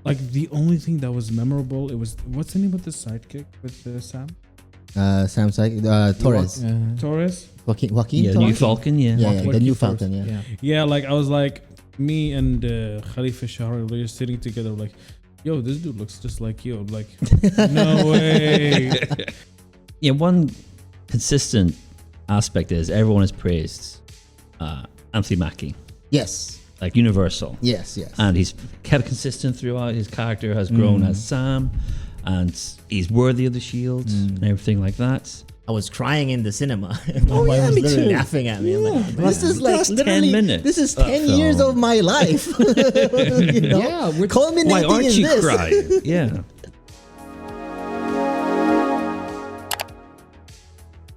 Like the only thing that was memorable, it was what's the name of the sidekick with Sam? Sam Torres. Torres. Joaquin. Yeah, Torres? New Falcon. Yeah. The new Torres. Falcon. Yeah. Yeah, like I was like, me and Khalifa Shahar, we were sitting together, like, yo, this dude looks just like you. I'm like, no way. Yeah, one consistent aspect is everyone has praised Anthony Mackie, Yes. like universal. Yes. And he's kept consistent throughout. His character has grown as Sam, and he's worthy of the shield and everything like that. I was crying in the cinema. Oh, My yeah, wife was me literally too. laughing at me. I'm like, this is like That's 10 literally minutes this is of 10 years film. of my life. You know? Yeah, we're Culminating Why aren't in you this. crying? Yeah.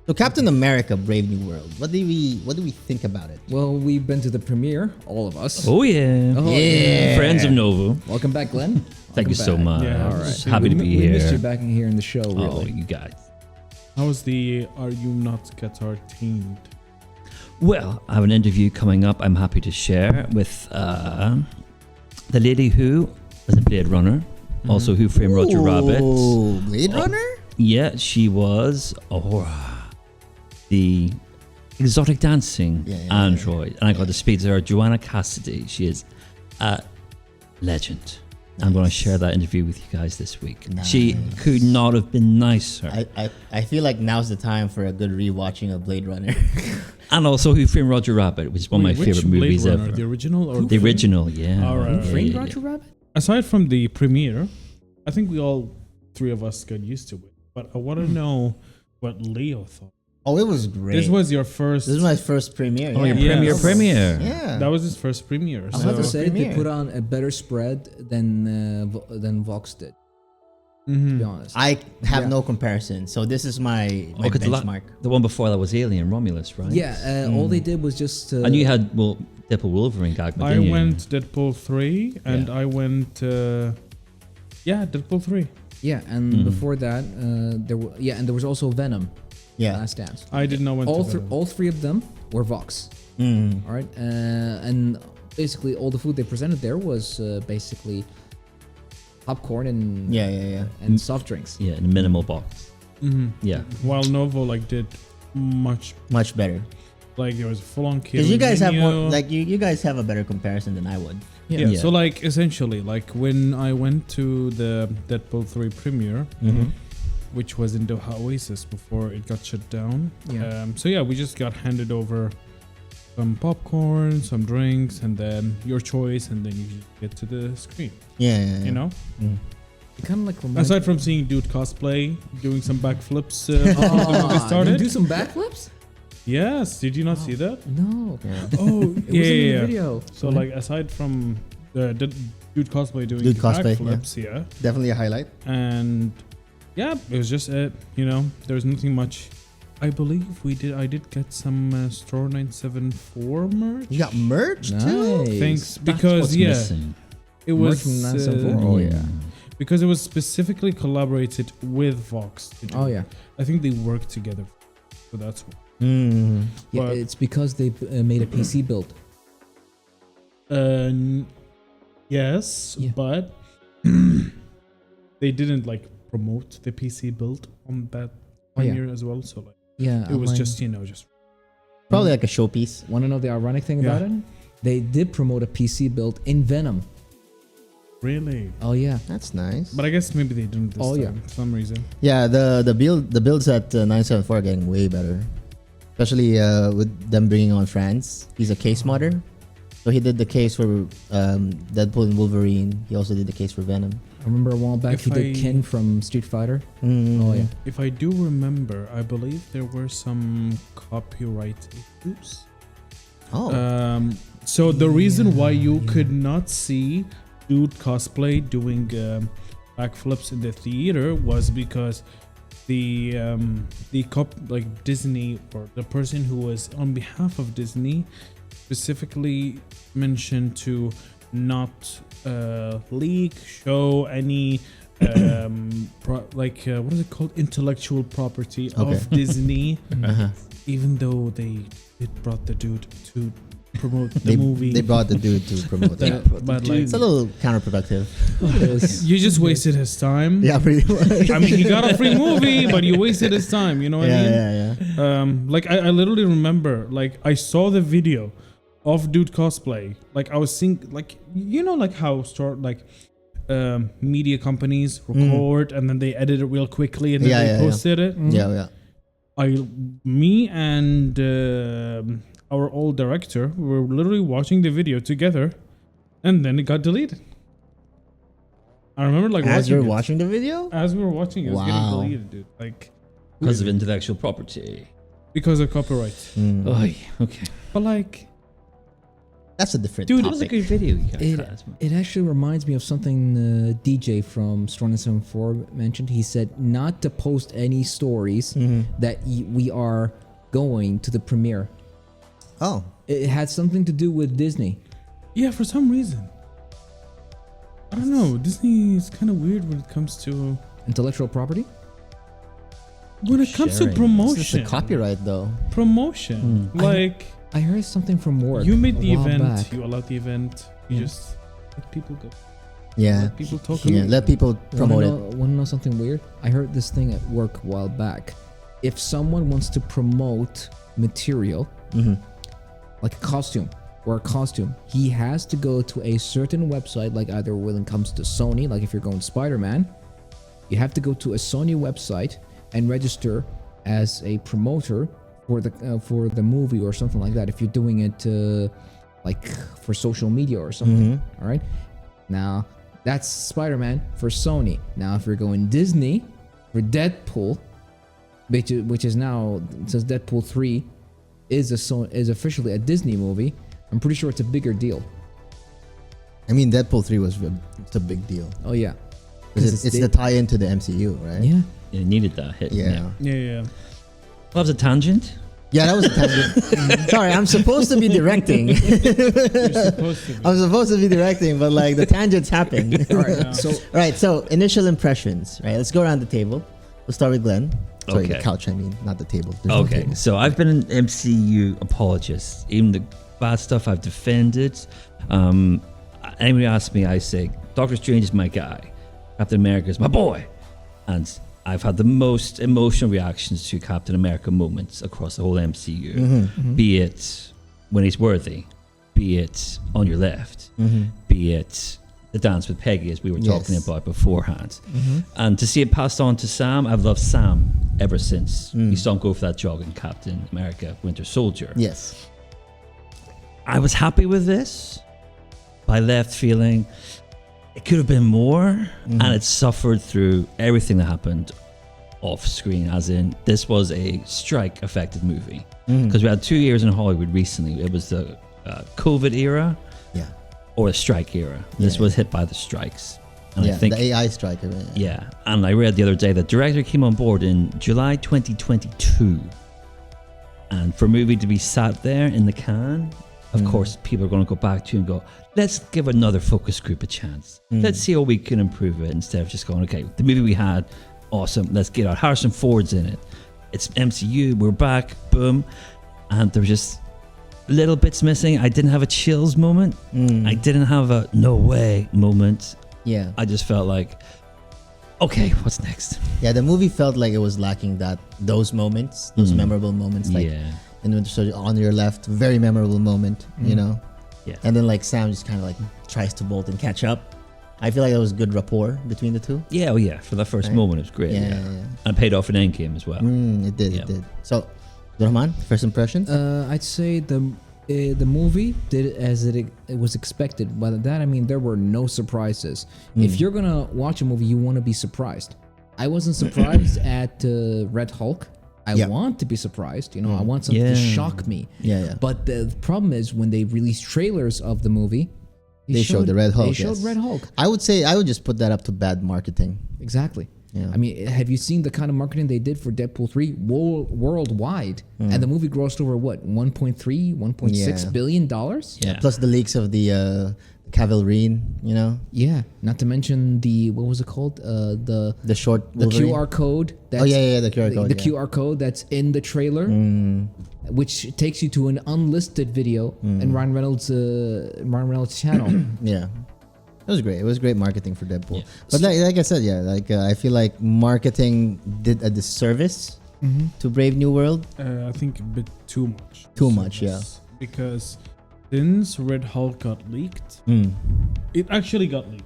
So Captain America: Brave New World. What do we think about it? Well, we've been to the premiere, all of us. Oh yeah. Oh, Yeah. Friends of Novo. Welcome back, Glenn. Thank you so much. Yeah, All right. Happy to be We missed you here. back in here in the show, really. Oh, you guys. How was the Are You Not Qatartainment? Well, I have an interview coming up. I'm happy to share with the lady who was in Blade Runner, also Who Framed Roger Rabbit. Oh, Blade Runner? Yeah, she was the exotic dancing android. And I got to speak to her, Joanna Cassidy. She is a legend. I'm going to share that interview with you guys this week. She could not have been nicer. I feel like now's the time for a good rewatching of Blade Runner. And also Who Framed Roger Rabbit, which is one of my favorite movies Runner, ever. The original or The original, yeah. All right. Framed Roger Rabbit? Aside from the premiere, I think we all three of us got used to it. But I want to know what Leo thought. Oh, it was great. This was your first. This is my first premiere. Oh, yeah. your premiere. Yeah. That was his first premiere. I have to So, say, they premiere. put on a better spread than Vox did, to be honest. I have Yeah. no comparison. So this is my Oh, 'cause benchmark. the one before that was Alien Romulus, right? Yeah, all they did was just... And you had, Deadpool Wolverine gag, I didn't you? went Deadpool 3 and Yeah. I went. Deadpool 3. Yeah, and before that, and there was also Venom, Yeah. Last Dance. I did not went All, to Venom. all three of them were Vox. Mm. All right, and basically all the food they presented there was basically popcorn and and soft drinks. Yeah, in a minimal box. Yeah. While Novo did much, Much better. like there was a full on kill. Because you guys have menu. more, like you guys have a better comparison than I would. Yeah, Yeah. so essentially when I went to the Deadpool 3 premiere, which was in Doha Oasis before it got shut down. Yeah. We just got handed over some popcorn, some drinks, and then your choice, and then you get to the screen. Yeah. You know? It kind of like reminds Aside from seeing dude cosplay, doing some backflips before the movie you started. do some backflips? Yes, did you not see that? No. Oh, It was in the video. So aside from the dude cosplay doing Dude the cosplay, backflips, Definitely a highlight. and it was just it. There was nothing much. I believe I did get some Store 974 merch. You got merch too? Nice. Thanks, That's because what's missing. it Merch was from 974? Oh, yeah. because it was specifically collaborated with Vox. To do. Oh, yeah. I think they worked together, so that's why. Mm. Yeah, But- it's because they made a PC build. Yes, Yeah. but they didn't promote the PC build on that Oh, yeah. premiere as well. So Yeah. it was just Probably like a showpiece. Want to know the ironic thing about it? They did promote a PC build in Venom. really. Oh, yeah. That's nice. But I guess maybe they didn't this time for some reason. Yeah, the builds at 974 are getting way better, especially with them bringing on Franz. He's a case modder, so he did the case for Deadpool and Wolverine. He also did the case for Venom. I remember a while back If he did I- Ken from Street Fighter. Mm. Oh, yeah. If I do remember, I believe there were some copyright issues. Oh, So the reason why you could not see dude cosplay doing backflips in the theater was because the Disney, or the person who was on behalf of Disney, specifically mentioned to not leak, show any what is it called, intellectual property Okay. of Disney, uh-huh. even though they brought the dude to promote the movie. They brought the dude to promote that. But It's a little counterproductive. You just wasted his time. Yeah, pretty much. I mean, he got a free movie, but you wasted his time. You know what I mean? Yeah. Like I literally remember, like I saw the video of dude cosplay. Like I was seeing, like like how media companies record and then they edit it real quickly and then they posted it. Yeah. Me and our old director were literally watching the video together, and then it got deleted. I remember like as we were watching the video. As we were watching, it was getting deleted, dude. Like because of intellectual property, because of copyright. Oh, okay. But like, that's a different. Dude, topic. it was a good video. You guys. It actually reminds me of something DJ from Storm 74 mentioned. He said not to post any stories that we are going to the premiere. Oh, it had something to do with Disney. Yeah, for some reason. I don't know. Disney is kind of weird when it comes to intellectual property. When it comes to promotion, it's a copyright though. Promotion, like I heard something from work. You made the event. Back. You allowed the event. You just let people go. Yeah. Let people talk about it. Let people promote it. Want to know something weird? I heard this thing at work a while back. If someone wants to promote material, like a costume or a costume, he has to go to a certain website, like either when it comes to Sony, like if you're going Spider-Man, you have to go to a Sony website and register as a promoter for the movie or something like that. If you're doing it like for social media or something, all right? Now, that's Spider-Man for Sony. Now, if you're going Disney for Deadpool, which is now, it says Deadpool 3 is officially a Disney movie, I'm pretty sure it's a bigger deal. I mean, Deadpool 3 it's a big deal. Oh, yeah. It's the tie-in to the MCU, right? Yeah. It needed that hit. Yeah. Well, that was a tangent. Yeah, that was a tangent. Sorry, I'm supposed to be directing. You're supposed to be. I'm supposed to be directing, but like the tangents happen. All right, so initial impressions, right? Let's go around the table. We'll start with Glenn. Sorry, the couch, I mean, not the table. There's no table. So I've been an MCU apologist. Even the bad stuff I've defended. Anybody asks me, I say, Doctor Strange is my guy. Captain America is my boy. And I've had the most emotional reactions to Captain America moments across the whole MCU. Be it when he's worthy, be it on your left, be it the dance with Peggy, as we were talking about beforehand. And to see it passed on to Sam, I've loved Sam ever since he saw him go for that jog in Captain America Winter Soldier. Yes. I was happy with this, but I left feeling it could have been more, and it suffered through everything that happened off screen, as in this was a strike affected movie, because we had 2 years in Hollywood recently. It was the COVID era or the strike era. This was hit by the strikes, and I think the AI strike. And I read the other day that director came on board in July 2022, and for a movie to be sat there in the can, of course, people are going to go back to you and go, let's give another focus group a chance. Let's see how we can improve it, instead of just going, okay, the movie we had, awesome, let's get out. Harrison Ford's in it. It's MCU, we're back, boom. And there were just little bits missing. I didn't have a chills moment. I didn't have a no way moment. Yeah. I just felt like, okay, what's next? Yeah, the movie felt like it was lacking those moments, those memorable moments. Like, in Winter Soldier, on your left, very memorable moment, you know? Yeah. And then like Sam just kind of like tries to bolt and catch up. I feel like there was good rapport between the two. Yeah, for that first moment it was great. And it paid off in Endgame as well. It did. So, Rahman, first impressions? I'd say the movie did as it was expected. By that I mean there were no surprises. If you're gonna watch a movie, you want to be surprised. I wasn't surprised at Red Hulk. I want to be surprised, I want something to shock me. But the problem is when they release trailers of the movie, they showed the Red Hulk. They showed Red Hulk. I would just put that up to bad marketing. Exactly. Yeah. I mean, have you seen the kind of marketing they did for Deadpool 3 worldwide? And the movie grossed over what, 1.3, 1.6 billion dollars? Yeah. Plus the leaks of the Cavalrine, Yeah. Not to mention what was it called? The short Wolverine? QR code. The QR code. The QR code that's in the trailer, which takes you to an unlisted video in Ryan Reynolds' channel. Yeah. It was great. It was great marketing for Deadpool. Yeah. But like I said, I feel like marketing did a disservice to Brave New World. I think a bit too much. Too much, yeah. Because since Red Hulk got leaked, it actually got leaked.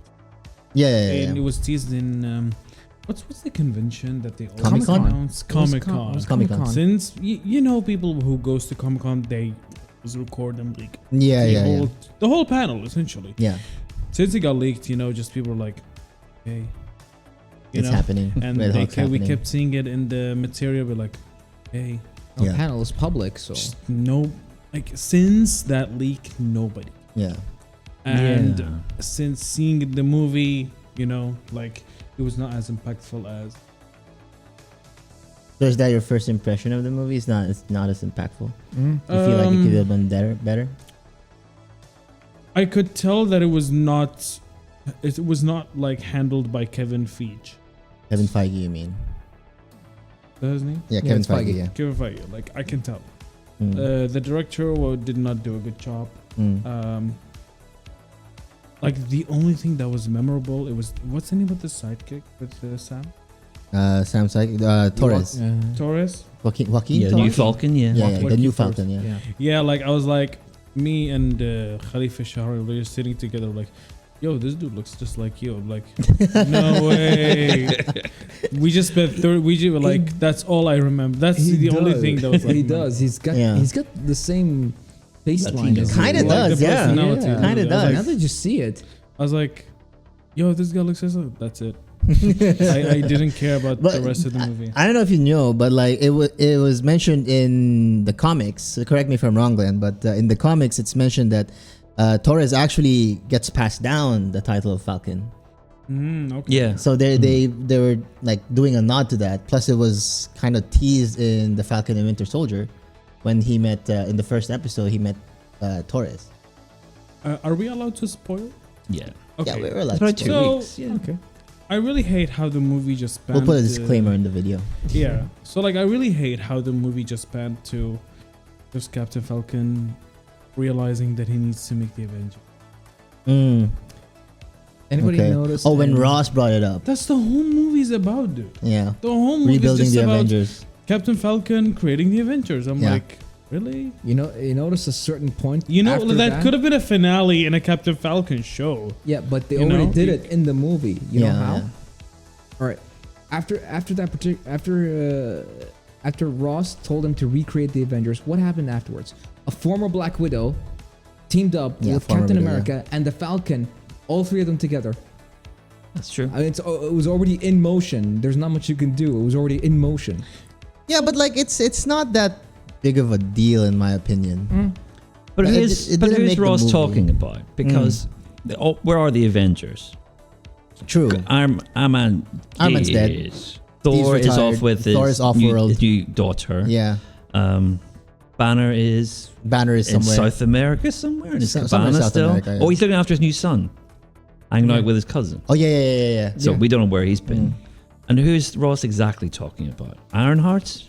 And it was teased in what's the convention that they always Comic-Con? announce? Comic-Con. Comic-Con. Since people who goes to Comic-Con, they just record them leak. Yeah. The whole panel essentially. Yeah. Since it got leaked, just people were like, hey, It's happening. and Red Hulk's we happening. kept seeing it in the material. We're like, hey, The Yeah. panel is public, so just no, like since that leak, nobody. Yeah. And Yeah. since seeing the movie, like it was not as impactful as. So is that your first impression of the movie? It's not as impactful. Mm. You feel like it could have been better? I could tell that it was not like handled by Kevin Feige. Kevin Feige, you mean? Is that his name? Yeah, Yeah, Kevin it's Feige. Feige. Yeah. Kevin Feige. Like I can tell. Mm. The director did not do a good job. Mm. Like the only thing that was memorable, it was what's the name of the sidekick with Sam Sam Feige, Torres, Torres. Joaquin Yeah, Torres? New Falcon. Yeah. Yeah, the Joaquin new Torres. Falcon. Yeah. Yeah, like I was like, me and Khalifa Shahar were just sitting together, like, yo, this dude looks just like you. I'm like, no way. We just spent that's all I remember. That's the only thing that was like. He does. He's got the same baseline. Latino. Kinda Like does, the yeah. personality. Yeah. Kinda I was does. like- Now that you see it, I was like, yo, this guy looks just like. That's it. I didn't care about But the rest of the movie. I don't know if you know, but like it was mentioned in the comics. So correct me if I'm wrong, Glenn. But in the comics, it's mentioned that Torres actually gets passed down the title of Falcon. Okay. Yeah. So they were like doing a nod to that. Plus, it was kind of teased in the Falcon and Winter Soldier when he met in the first episode. He met Torres. Are we allowed to spoil? Yeah. Okay. Yeah, we were like, About 2 So- weeks. Yeah. okay. I really hate how the movie just panned. we'll put a disclaimer in the video. Yeah. So like I really hate how the movie just panned to just Captain Falcon realizing that he needs to make the Avengers. Mm, Anybody okay. notice? Oh, when Ross brought it up. That's the whole movie's about, dude. Yeah. The whole movie Rebuilding is just the about Avengers. Captain Falcon creating the Avengers. I'm Yeah. like, really? you notice a certain point. That after could have been a finale in a Captain Falcon show. Yeah, but they You already know? did it in the movie. You know Yeah, how? yeah. All right. After that after Ross told him to recreate the Avengers, what happened afterwards? A former Black Widow teamed up Yeah, with former Captain Widow, America and the Falcon, all three of them together. That's true. I mean, it was already in motion. There's not much you can do. It was already in motion. Yeah, but like it's not that big of a deal in my opinion. But It here's didn't make who's the Ross movie. talking about? Because where are the Avengers? True. Iron Man. Iron Man's dead. is- Thor is retired. off with his, Thor is off new, world. his new daughter. Yeah. Banner is Banner is in somewhere. South America somewhere. Is Somewhere in Cabana South still? America, yeah. Oh, he's looking after his new son, hanging out with his cousin. Oh yeah. So Yeah. we don't know where he's been. And who's Ross exactly talking about? Ironheart?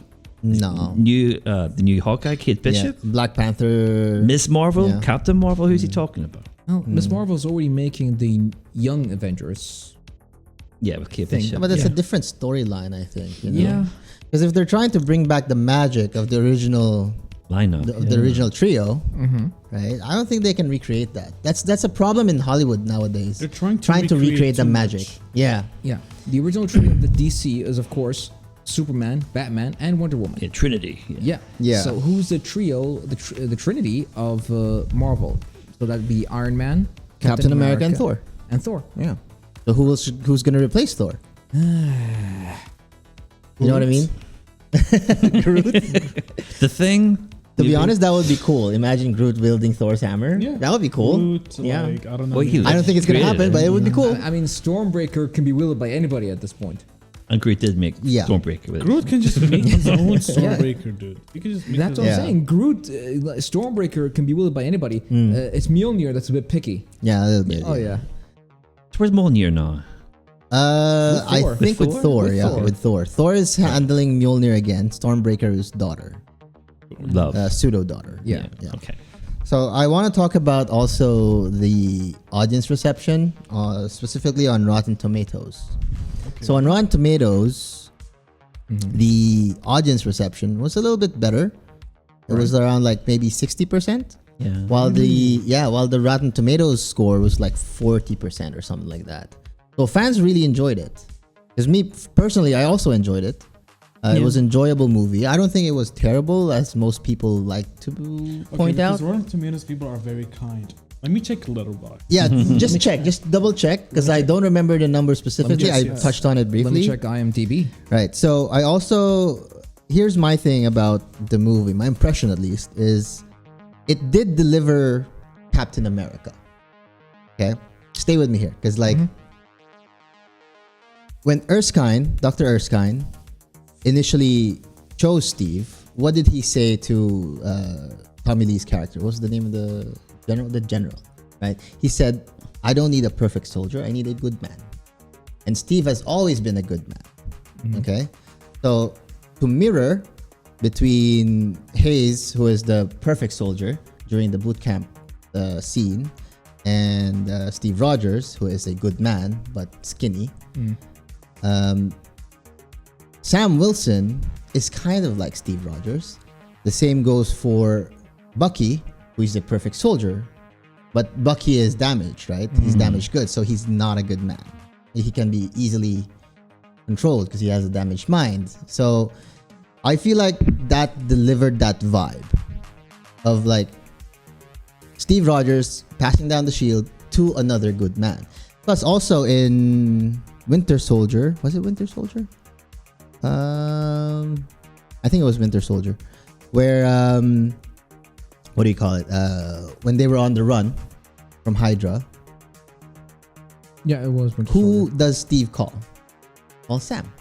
No. The new Hawkeye, Kate Bishop? Yeah. Black Panther. Miss Marvel? Yeah. Captain Marvel? Who's he talking about? Well, Miss Marvel's already making the Young Avengers. Yeah, with Kate Thing. Bishop. But that's yeah. a different storyline, I think. You know? Yeah. Because if they're trying to bring back the magic of the original, lineup. of the original trio, Mm-hmm. right? I don't think they can recreate that. That's a problem in Hollywood nowadays. They're trying to recreate the too magic. much. Yeah. Yeah. The original trio of the DC is, of course, Superman, Batman, and Wonder Woman. Yeah, Trinity. Yeah. Yeah. Yeah. So who's the trio, the Trinity of Marvel? So that'd be Iron Man, Captain America and Thor. And Thor. Yeah. So who's gonna replace Thor? You know what I mean? The Thing. To be honest, that would be cool. Imagine Groot wielding Thor's hammer. Yeah. That would be cool. Groot, Yeah. like, I don't know. Well, he I don't think it's gonna Creative. happen, but it would be cool. I mean, Stormbreaker can be wielded by anybody at this point. And Groot did make Yeah. Stormbreaker with it. Groot can just make his own Stormbreaker, dude. He can just make That's his what own. I'm Yeah. saying. Groot, Stormbreaker can be wielded by anybody. It's Mjolnir that's a bit picky. Yeah, a little bit. Oh yeah. Where's Mjolnir now? I Thor. think With with Thor? Thor, With yeah, Thor. with Thor. Thor is handling Mjolnir again. Stormbreaker's daughter, Love. pseudo daughter. Yeah. Yeah. Okay. So I want to talk about also the audience reception, specifically on Rotten Tomatoes. Okay. So on Rotten Tomatoes, the audience reception was a little bit better. It was around like maybe 60%. Yeah. While the Rotten Tomatoes score was like 40% or something like that. So fans really enjoyed it. Because me personally, I also enjoyed it. It was an enjoyable movie. I don't think it was terrible, as most people like to point out. Because Rotten Tomatoes people are very kind. Let me check Letterboxd. Yeah, just check, just double check, because I don't remember the number specifically. I touched on it briefly. Let me check IMDb. Right. So I also, here's my thing about the movie. My impression, at least, is it did deliver Captain America. Okay, stay with me here, because like when Dr. Erskine, initially chose Steve, what did he say to Tommy Lee's character? What's the name of the general? The general, right? He said, "I don't need a perfect soldier. I need a good man." And Steve has always been a good man. Okay, so to mirror between Hayes, who is the perfect soldier during the boot camp scene, and Steve Rogers, who is a good man but skinny. Sam Wilson is kind of like Steve Rogers. The same goes for Bucky, who is the perfect soldier, but Bucky is damaged, right? He's damaged goods, so he's not a good man. He can be easily controlled because he has a damaged mind. So I feel like that delivered that vibe of like Steve Rogers passing down the shield to another good man. Plus also in Winter Soldier, was it Winter Soldier? I think it was Winter Soldier, where what do you call it? When they were on the run from Hydra. Yeah, it was. Who does Steve call? Well, Sam,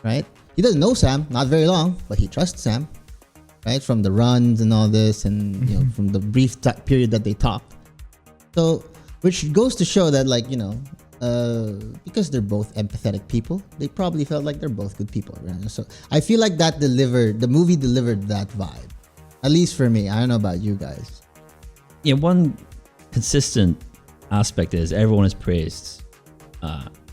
right? He doesn't know Sam, not very long, but he trusts Sam, right? From the runs and all this, and you know, from the brief period that they talked. So, which goes to show that, like, you know, because they're both empathetic people, they probably felt like they're both good people, right? So I feel like the movie delivered that vibe, at least for me. I don't know about you guys. Yeah, one consistent aspect is everyone has praised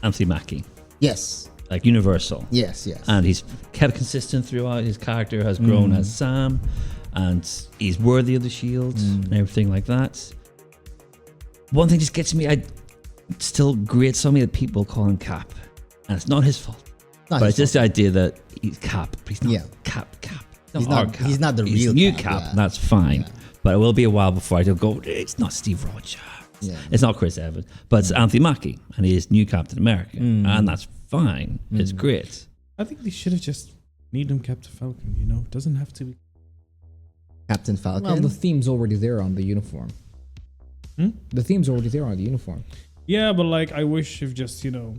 Anthony Mackie, Yes. like universal. Yes. And he's kept consistent throughout. His character has grown as Sam, and he's worthy of the shield and everything like that. One thing just gets me, I still grates on me that people call him Cap, and it's not his fault. Not But his it's just the idea that he's Cap, but he's not Yeah. Cap. He's our not- Cap. he's not the He's real new Cap, Cap. yeah. That's fine. Yeah. But it will be a while before I go, it's not Steve Rogers. Yeah. It's not Chris Evans, but it's Anthony Mackie, and he is new Captain America, and that's fine. It's great. I think they should have just made him Captain Falcon, you know? It doesn't have to be. Captain Falcon. Well, the theme's already there on the uniform. The theme's already there on the uniform. Yeah, but like, I wish if just, you know,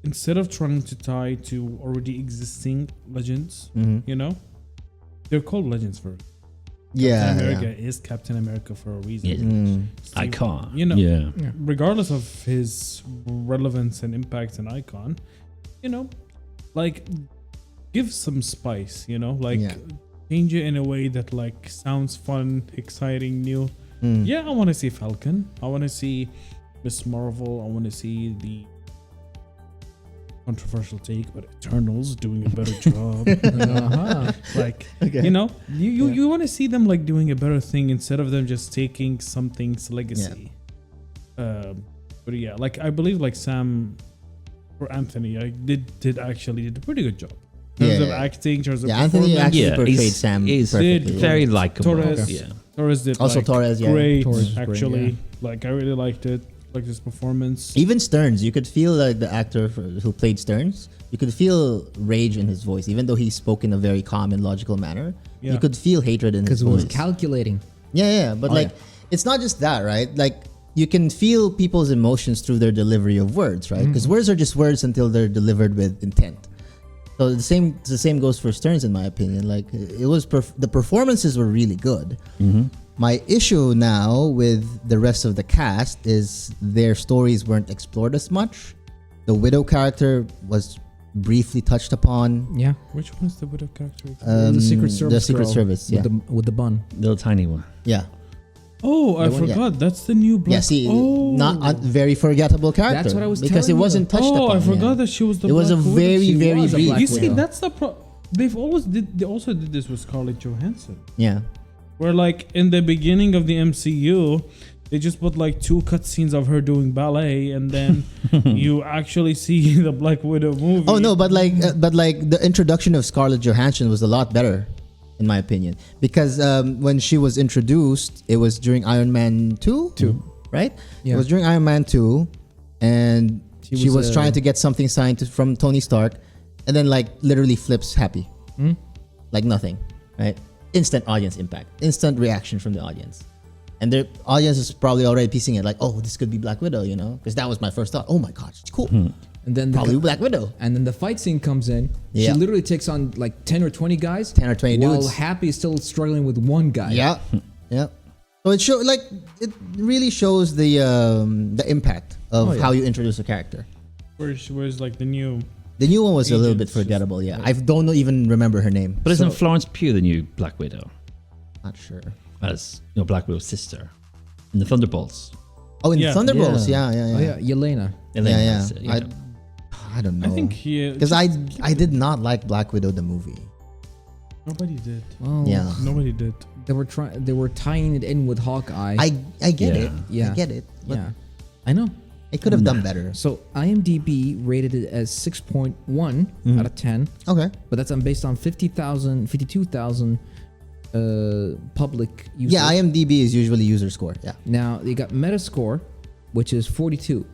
instead of trying to tie to already existing legends, you know, they're called legends for yeah, Captain America is Captain America for a reason. Yeah. Steve- Icon. You know, Yeah. regardless of his relevance and impact and icon, you know, like, give some spice, you know, like Yeah. change it in a way that like sounds fun, exciting, new. Yeah, I want to see Falcon. I want to see Miss Marvel. I want to see the controversial take, but Eternals doing a better job. Like, you know, you want to see them like doing a better thing instead of them just taking something's legacy. But yeah, like I believe like Sam or Anthony, I did a pretty good job. In terms of acting, in terms of Anthony performance. actually Yeah, portrayed Sam he's perfectly. very likable. Torres. Yeah. Torres did Also like, Torres, yeah. great, Torres was great, actually. yeah. Like I really liked it, like his performance. Even Stearns, you could feel like the actor who played Stearns, you could feel rage in his voice, even though he spoke in a very calm and logical manner. Yeah. You could feel hatred in his Because it voice. was calculating. Yeah, but it's not just that, right? Like you can feel people's emotions through their delivery of words, right? Because words are just words until they're delivered with intent. So the same goes for Stearns, in my opinion. Like it was the performances were really good. My issue now with the rest of the cast is their stories weren't explored as much. The Widow character was briefly touched upon. Yeah. Which one is the widow character? The Secret Service. The Secret girl Service, yeah. With the bun. Little tiny one. Yeah. Oh, I The one- forgot. That's the new black. Yeah, see, oh. not a very forgettable character. That's what I was because telling it wasn't touched Oh, upon. I forgot yeah. that she was the. It was a Black Widow. very, She very was a brief. Black You see, Widow. that's the They've always did. They also did this with Scarlett Johansson, Yeah. where like in the beginning of the MCU, they just put like 2 cutscenes of her doing ballet, and then you actually see the Black Widow movie. Oh no, but like the introduction of Scarlett Johansson was a lot better, in my opinion, because when she was introduced, it was during Iron Man 2, right? Yeah. It was during Iron Man 2, and she was was, trying to get something signed from Tony Stark, and then like literally flips happy, like nothing, right? Instant audience impact, instant reaction from the audience. And the audience is probably already piecing it like, oh, this could be Black Widow, you know? Because that was my first thought. Oh my God, she's cool. And then Probably Black Widow. And then the fight scene comes in. Yeah. She literally takes on like 10 or 20 guys. 10 or 20 while dudes. Happy is still struggling with one guy. Yeah, yeah. So it really shows the impact of how you introduce a character. Where's like the new. The new one was a little bit Agents, just forgettable. Yeah, I don't even remember her name. But isn't So- Florence Pugh the new Black Widow? Not sure. As Black Widow's sister in the Thunderbolts. Oh, in Yeah. Thunderbolts. Yeah, Oh yeah, Yelena. Elena, yeah. that's it, yeah. I don't know. I think he. because I did not like Black Widow the movie. Nobody did. Well, Yeah. Nobody did. They were tying it in with Hawkeye. I get Yeah. it. Yeah. I get it. But yeah. I know. it could have done better. So IMDb rated it as 6.1 out of 10, Okay. but that's based on 52,000 public users. Yeah, IMDb is usually user score. Yeah. Now you got Metascore, which is 42.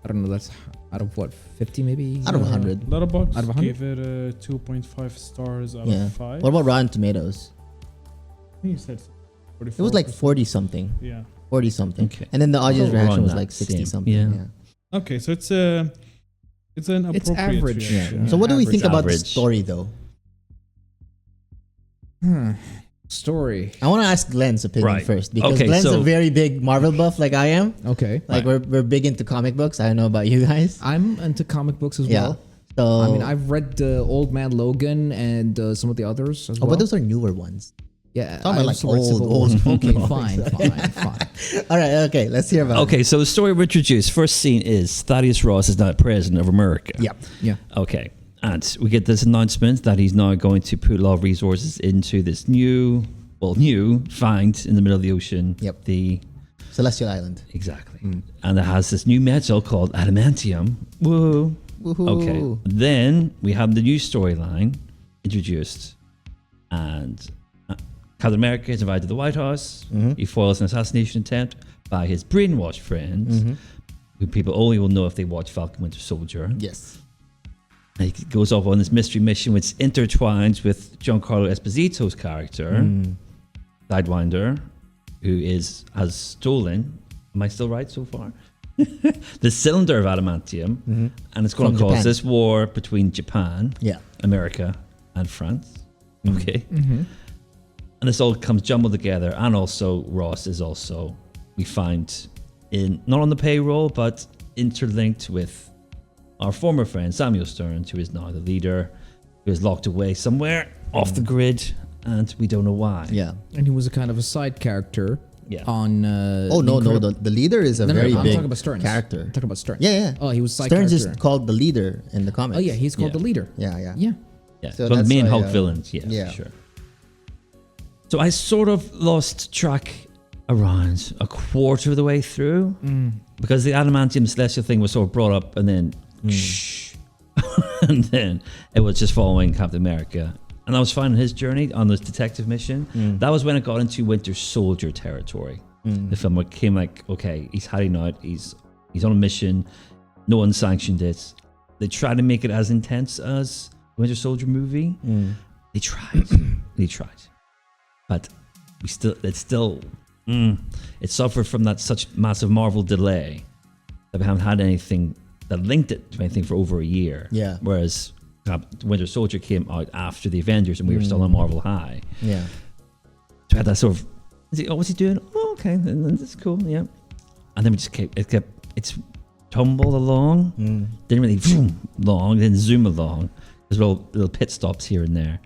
I don't know. That's out of what, 50 maybe? Out of 100. Letterboxd Out of 100? gave it 2.5 stars out Yeah. of 5. What about Rotten Tomatoes? I think you said 44%. It was like 40 something. Yeah. 40 something. Okay. And then the audience Oh, around reaction was that like 60 same. something. Yeah. Yeah. Okay, so it's an appropriate It's average. Yeah. reaction. So what do we think about the Average. story though? Story. I want to ask Glenn's opinion Right. first because Okay, Glenn's so- a very big Marvel buff like I am. Okay. Like we're big into comic books. I don't know about you guys. I'm into comic books as Yeah. well. So I mean, I've read Old Man Logan and some of the others as well. but those are newer ones. yeah, talking about, I like, also read old, Civil old War. Okay, movies. fine. All right, okay, let's hear about it. Okay, so the story we introduced. First scene is Thaddeus Ross is now president of America. Yep. Yeah. Okay. And we get this announcement that he's now going to put a lot of resources into this new find in the middle of the ocean. Yep. The Celestial Island. exactly. And it has this new metal called adamantium. Woo. Woohoo. Okay. Then we have the new storyline introduced, and Captain America is invited to the White House. He foils an assassination attempt by his brainwashed friends, who people only will know if they watch Falcon Winter Soldier. Yes. And he goes off on this mystery mission, which intertwines with Giancarlo Esposito's character, Sidewinder, who has stolen. Am I still right so far? The cylinder of adamantium, and it's going From to cause Japan. this war between Japan, Yeah. America, and France. Okay. And this all comes jumbled together, and also Ross is also, we find, not on the payroll, but interlinked with our former friend Samuel Stearns, who is now the leader, who is locked away somewhere off the grid, and we don't know why. Yeah. And he was a kind of a side character. Yeah. On. Oh no, the leader is a very I'm big talking about Stearns. character. I'm talking about Stearns. Yeah, yeah. Oh, he was side Stearns character. is called the leader in the comics. Oh yeah, he's called Yeah. the leader. Yeah, yeah. Yeah. Yeah. So So the that's main why, Hulk villains, yeah, yeah. for sure. So I sort of lost track around a quarter of the way through because the adamantium celestial thing was sort of brought up and then and then it was just following Captain America. And I was finding his journey on this detective mission. That was when it got into Winter Soldier territory. The film came like, okay, he's hiding out, he's on a mission, no one sanctioned it. They tried to make it as intense as the Winter Soldier movie. They tried. They tried. But it suffered from that such massive Marvel delay that we haven't had anything that linked it to anything for over a year. Yeah. Whereas Winter Soldier came out after the Avengers and we were still on Marvel high. Yeah. So we had that sort of, what's he doing? Oh, okay, and that's cool, yeah. And then we just it's tumble along. Didn't really vroom along, then zoom along. There's little pit stops here and there.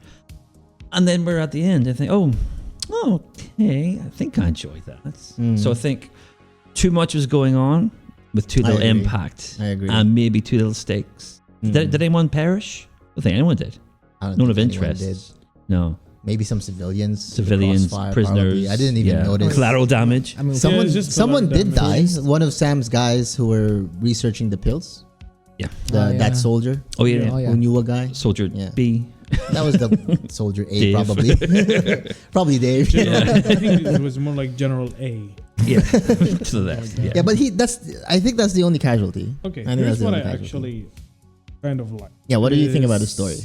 And then we're at the end. I think, okay, I think I enjoyed that. So I think too much was going on with too little impact. I agree. And maybe too little stakes. Did anyone perish? I don't think anyone did. None of interest. No. Maybe some civilians, prisoners. Probably. I didn't even notice. Collateral damage. I mean, Someone did die. One of Sam's guys who were researching the pills. Yeah. That soldier. Oh yeah. Who knew a guy. Soldier B. That was the soldier A, probably. Probably Dave. I think it was more like General A. Yeah. To the left. Yeah. Yeah, but I think that's the only casualty. Okay, I think here's that's the what I only casualty. actually kind of like. Yeah, what do you think about the story?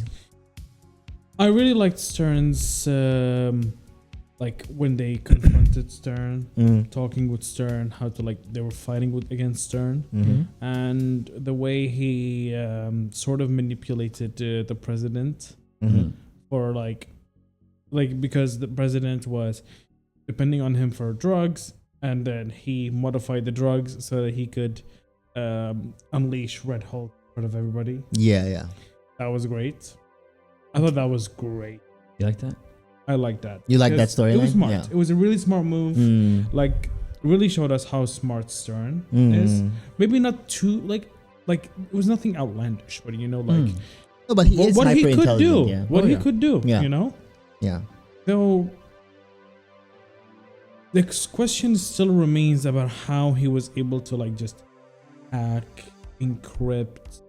I really liked Stern's, like when they confronted Stern, talking with Stern, how to they were fighting against Stern, and the way he sort of manipulated the president for because the president was depending on him for drugs, and then he modified the drugs so that he could unleash Red Hulk in front of everybody. Yeah. That was great. I thought that was great. You like that? I like that. You like that storyline? It was smart. Yeah. It was a really smart move. Really showed us how smart Stern is. Maybe not too like it was nothing outlandish, but No, but he is what he hyper could do. intelligent. Yeah. What he could do. Yeah. You know. Yeah. So the question still remains about how he was able to just hack, encrypt,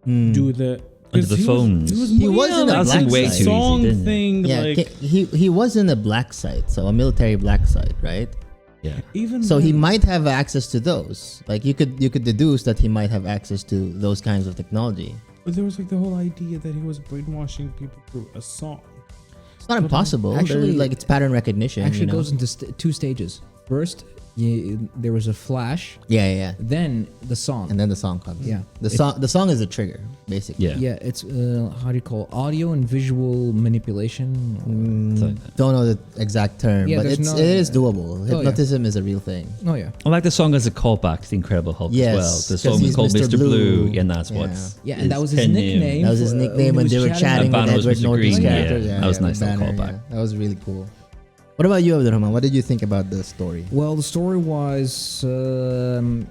do the. Under the phones. He was in a black way site. too song easy, thing. Yeah, he was in a black site, so a military black site, right? Yeah. Even So he then- might have access to those. You could deduce that he might have access to those kinds of technology. But there was the whole idea that he was brainwashing people through a song. It's not impossible. Actually- It's pattern recognition. actually you know? goes into two stages. First, there was a flash, Yeah. then the song. And then the song comes. Yeah. The song is the trigger, basically. Yeah. Yeah, it's how do you call it? Audio and visual manipulation? Don't know the exact term, Yeah, but there's it is doable. yeah. Hypnotism is a real thing. Oh yeah, I like the song as a callback to the Incredible Hulk Yes, as well. The 'cause song was he's called Mr. Mr. Blue, Blue. and that's Yeah. what's yeah, and that was his pen nickname. That was his nickname when he they were was chatting And with Banner was Edward Mr. Norton's Green, character. yeah. That was a nice little Banner, callback. yeah. That was really cool. What about you, Abdurrahman? What did you think about the story? Well, the story was I'll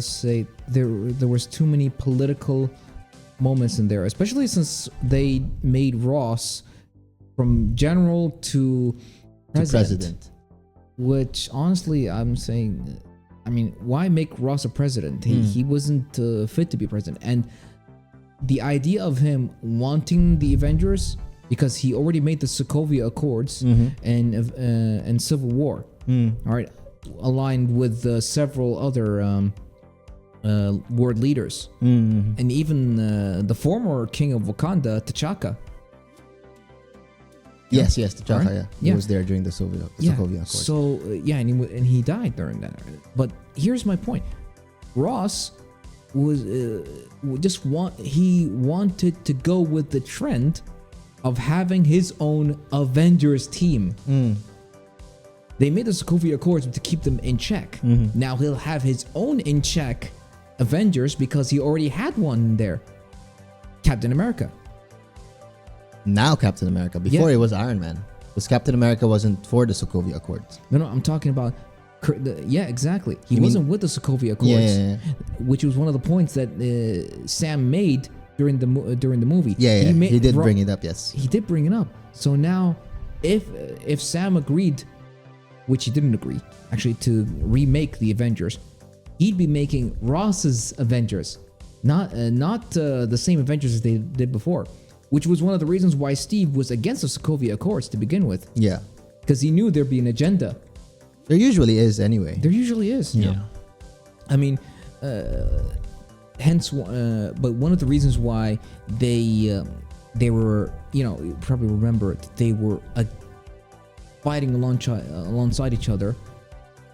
say there was too many political moments in there, especially since they made Ross from general to president. Which honestly, I'm saying, I mean, why make Ross a president? He wasn't fit to be president, and the idea of him wanting the Avengers because he already made the Sokovia Accords and Civil War. All right, aligned with several other world leaders, and even the former king of Wakanda, T'Chaka. Yes, T'Chaka. Right? Yeah, he was there during the Sokovia Accord. So and he died during that. But here's my point: Ross was he wanted to go with the trend of having his own Avengers team. They made the Sokovia Accords to keep them in check. Now he'll have his own in check Avengers because he already had one there. Captain America. Now Captain America. Before it was Iron Man. Because Captain America wasn't for the Sokovia Accords. No, I'm talking about. Yeah, exactly. He wasn't with the Sokovia Accords, which was one of the points that Sam made during the movie. He did bring it up. Yes, he did bring it up. So now, if Sam agreed, which he didn't agree, actually, to remake the Avengers, he'd be making Ross's Avengers, not the same Avengers as they did before, which was one of the reasons why Steve was against the Sokovia Accords to begin with. Yeah, because he knew there'd be an agenda. There usually is, anyway. There usually is. Yeah. I mean, hence, but one of the reasons why they were, you probably remember they were fighting alongside each other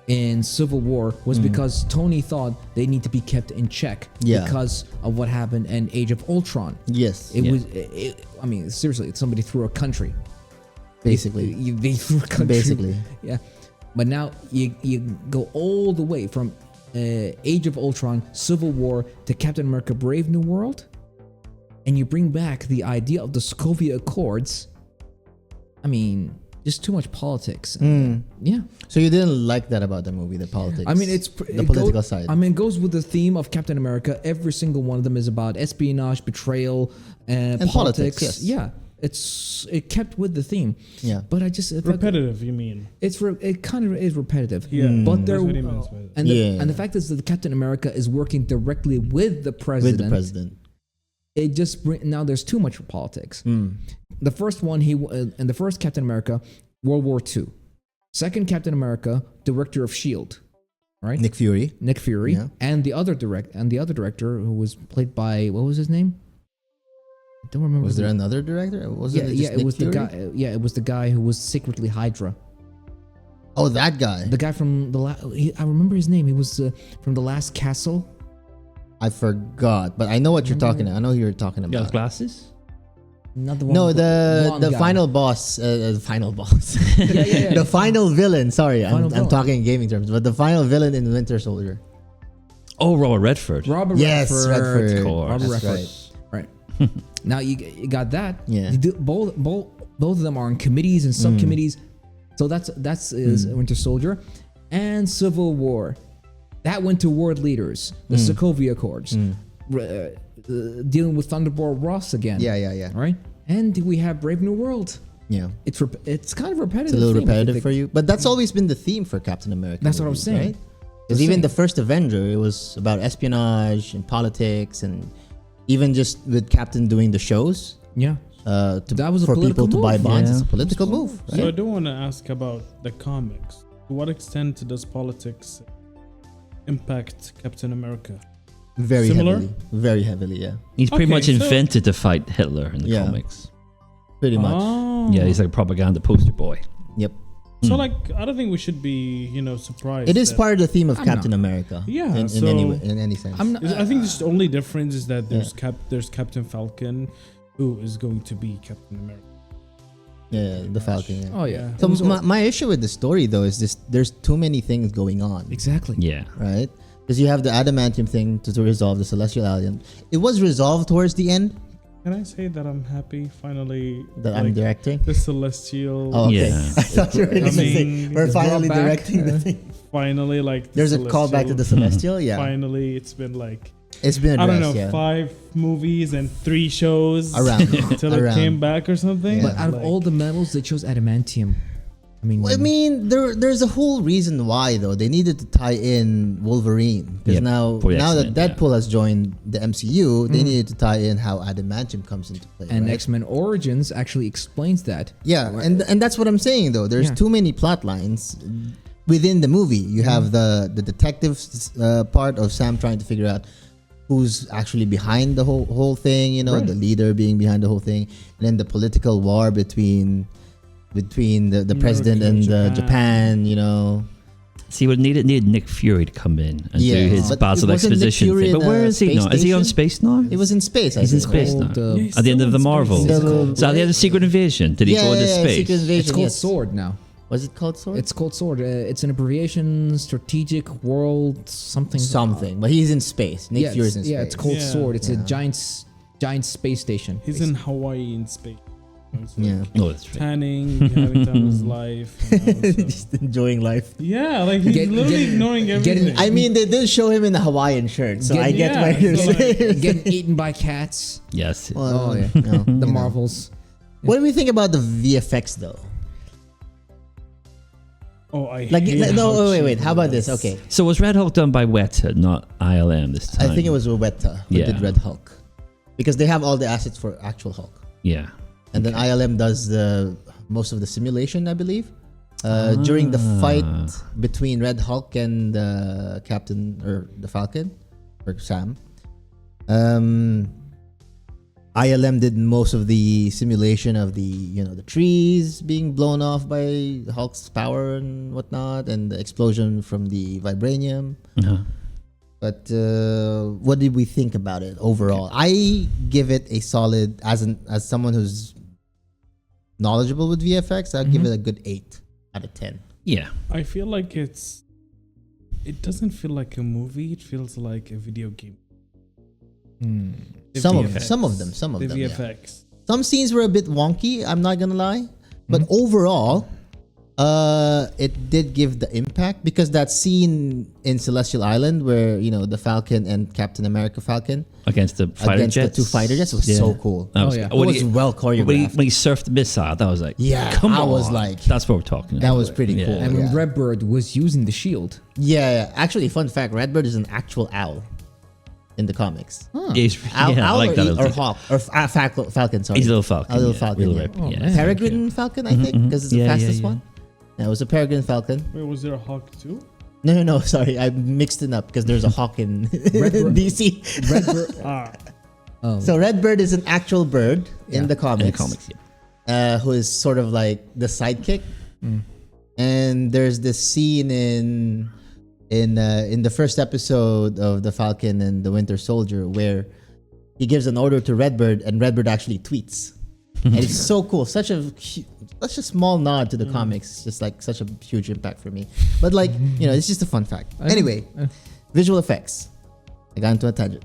in Civil War was because Tony thought they need to be kept in check because of what happened in Age of Ultron. Yes. I mean, seriously, somebody threw a country. Basically. They threw a country. Basically. Yeah. But now you go all the way from Age of Ultron, Civil War to Captain America: Brave New World, and you bring back the idea of the Sokovia Accords, I mean, just too much politics. Yeah. So you didn't like that about the movie, the politics? I mean, the political side. I mean, it goes with the theme of Captain America. Every single one of them is about espionage, betrayal, and politics. Yes. Yeah, it kept with the theme. Yeah. But I just Repetitive, you mean? it kind of is repetitive. Yeah, But there that's what he means by it. and the fact is that Captain America is working directly with the president. With the president. It just now there's too much politics. The first one and the first Captain America, World War II. Second Captain America, director of Shield, right? Nick Fury. Yeah. And the other director who was played by, what was his name? I don't remember. Was there another director? Wasn't it just it Nick was Fury? the guy. Yeah, it was the guy who was secretly Hydra. Oh, that guy. The guy from I remember his name. He was from the Last Castle. I forgot, but I know what you're talking about. I know who you're talking You got about. glasses? Not the one. No, with the blonde guy. final boss. The final boss. Yeah. The final villain. Sorry, Final I'm villain. talking in gaming terms, but the final villain in Winter Soldier. Oh, Robert Redford. Robert Yes, Redford. Redford. Of course. Robert That's Redford. right. Right. Now you got that. Yeah. You do, both of them are in committees and subcommittees. So that's is Winter Soldier, and Civil War. That went to world leaders, the Sokovia Accords, dealing with Thunderbolt Ross again. Yeah. Right. And we have Brave New World. Yeah. It's kind of repetitive. It's a little theme, if you repetitive think. for you, but that's always been the theme for Captain America. That's what I was movies, saying. Right? Because even the first Avenger, it was about espionage and politics, and even just with Captain doing the shows. Yeah. That was a for people political to buy move. bonds. Yeah. It's a political move. Right? So I do want to ask about the comics. To what extent does politics impact Captain America? Very Similar? heavily. Very heavily, yeah. He's pretty Okay, much so- invented to fight Hitler in the Yeah. comics. Pretty much. Oh. Yeah, he's like a propaganda poster boy. Yep. So like, I don't think we should be, surprised. It is that- part of the theme of I'm Captain not. America. Yeah, In so- any sense. I'm not, I think the only difference is that there's Captain Falcon, who is going to be Captain America. Yeah, the Falcon. Yeah. Oh yeah. So It was my issue with the story though is just there's too many things going on. exactly. Yeah. Right? Because you have the adamantium thing to resolve the celestial alien. It was resolved towards the end Can I say that I'm happy finally that I'm directing. the Celestial Oh, okay. Yeah. I thought you were going to say coming, we're It's finally brought back. directing the thing. finally like the There's a callback to the celestial. Yeah, Finally, it's been like it's been I addressed. don't know, Yeah, 5 movies and 3 shows around till it came back or something. Yeah. But out of all the metals, they chose adamantium. I mean, Well, I mean, there's a whole reason why though. They needed to tie in Wolverine because Yep, now for the that X-Men, Deadpool has joined the MCU, they needed to tie in how adamantium comes into play. and right? X-Men Origins actually explains that. Yeah, and that's what I'm saying though. There's Yeah. too many plot lines within the movie. You have the detective part of Sam trying to figure out who's actually behind the whole thing. You know, Right. the leader being behind the whole thing, and then the political war between the president and Japan. You know, See, what needed Nick Fury to come in and Yeah, do his but Basel wasn't Nick exposition Fury thing. But in where a is he space now? Is he on station? space now? it was in space. I He's in think. space called, now. Yeah, he's At the end still of the in space. Marvel. He's still- So at the end of Secret Invasion, did he go into space? Secret Invasion, It's called yes. Sword now. Was it called Sword? It's called Sword. It's an abbreviation, strategic world something. something, but he's in space. Nick Yeah, Fury's in it's, space. yeah, it's called Yeah. Sword. It's Yeah. a giant space station. He's in Hawaii in space. It's like Yeah, Oh, that's right. tanning, having time of his life. So. just enjoying life. Yeah, like he's Get- literally get- ignoring getting- everything. I mean, they did show him in the Hawaiian shirt, so Get- I get yeah, why you're so like- saying. Getting eaten by cats. Yes. Well, Oh, yeah. no, The you know. Marvels. What do we think about the VFX though? oh, I Like, hate no, how wait. cheap How it about is. this? Okay, So was Red Hulk done by Weta, not ILM this time? I think it was Weta who Yeah. did Red Hulk because they have all the assets for actual Hulk, Yeah. and then ILM does the most of the simulation, I believe. During the fight between Red Hulk and Captain or the Falcon or Sam, ILM did most of the simulation of the trees being blown off by Hulk's power and whatnot, and the explosion from the vibranium. Uh-huh. But what did we think about it overall? I give it a solid as someone who's knowledgeable with VFX. I'd give it a good 8 out of 10. Yeah. I feel like it's it doesn't feel like a movie. It feels like a video game. The Some of VFX. them. The Yeah. VFX. Some scenes were a bit wonky. I'm not gonna lie, but overall, it did give the impact because that scene in Celestial Island where the Falcon and Captain America Falcon against the fighter against jets. the two fighter jets was Yeah. so cool. That was, yeah. It was well choreographed. when he surfed the missile, that was like, Yeah, come I on. was like- that's what we're talking That about. was pretty Yeah. cool. And when yeah. Redbird was using the shield. Yeah. Actually, fun fact: Redbird is an actual owl in the comics. He's, Owl, yeah, I owl like that. or little hawk or Falcon. Sorry, He's a little falcon. A little yeah. falcon. Little yeah. rip, Oh, yeah. man. Peregrine Falcon, I think, because it's the Yeah, yeah, fastest yeah. one. Yeah, it was a Peregrine Falcon. Wait, was there a hawk too? No. Sorry, I mixed it up because there's a hawk in Redbird. DC. Redbird. Ah, Oh. So Redbird is an actual bird in Yeah. the comics. In the comics, yeah. Who is sort of like the sidekick. And there's this scene in the first episode of the Falcon and the Winter Soldier where he gives an order to Redbird and Redbird actually tweets. And it's so cool. Such a small nod to the comics. It's just like such a huge impact for me. But like, it's just a fun fact. Anyway, visual effects. I got into a tangent.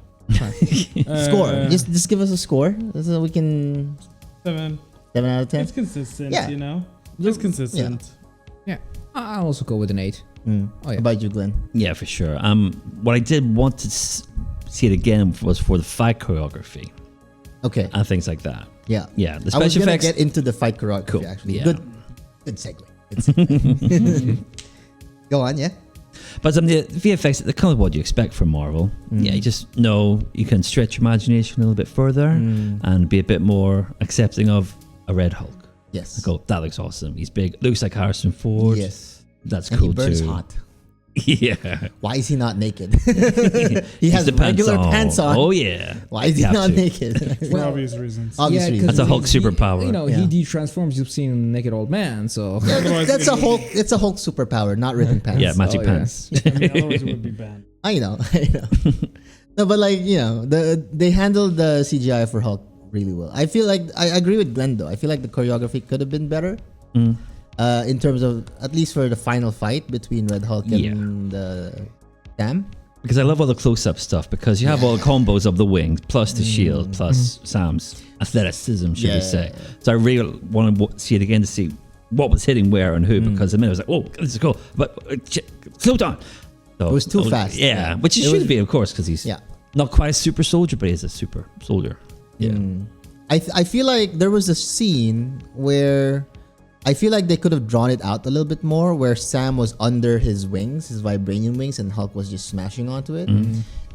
Score. Just give us a score so we can 7. 7 out of 10. It's consistent, Yeah. Just consistent. Yeah. I'll also go with an 8. Oh, yeah. How about you, Glenn? Yeah, for sure. What I did want to see it again was for the fight choreography Okay. and things like that. Yeah. Yeah, the I was special gonna effects. get into the fight choreography Cool. actually. Yeah. Good segue. Good segue. Go on, yeah. But the VFX, they're kind of what you expect from Marvel. Yeah, you just know you can stretch your imagination a little bit further and be a bit more accepting of a Red Hulk. Yes. I go, that looks awesome. He's big. Looks like Harrison Ford. Yes. That's And cool he burns too. hot. Yeah. Why is he not naked? he has the regular pants on. Oh yeah. Why is he You have not to. naked? For obvious reasons. Obvious Yeah, 'cause reasons. That's a Hulk he- superpower. Yeah. He de-transforms. You've seen Naked Old Man, so... Otherwise That's it a would Hulk. be- It's a Hulk superpower, not ripping pants. Yeah, magic Oh, yeah. pants. I mean, otherwise it would be banned. I know. No, but like they handled the CGI for Hulk really well. I feel like I agree with Glenn though. I feel like the choreography could have been better. In terms of at least for the final fight between Red Hulk and Sam. Because I love all the close-up stuff because you have all the combos of the wings plus the shield plus Sam's athleticism, should we say. So I really want to see it again to see what was hitting where and who because the minute I was like, oh, this is cool, but slow down. So, It was too fast. Yeah, which he It should was- be, of course, because he's not quite a super soldier, but he's a super soldier. Yeah. I feel like there was a scene where I feel like they could have drawn it out a little bit more where Sam was under his wings, his vibranium wings, and Hulk was just smashing onto it.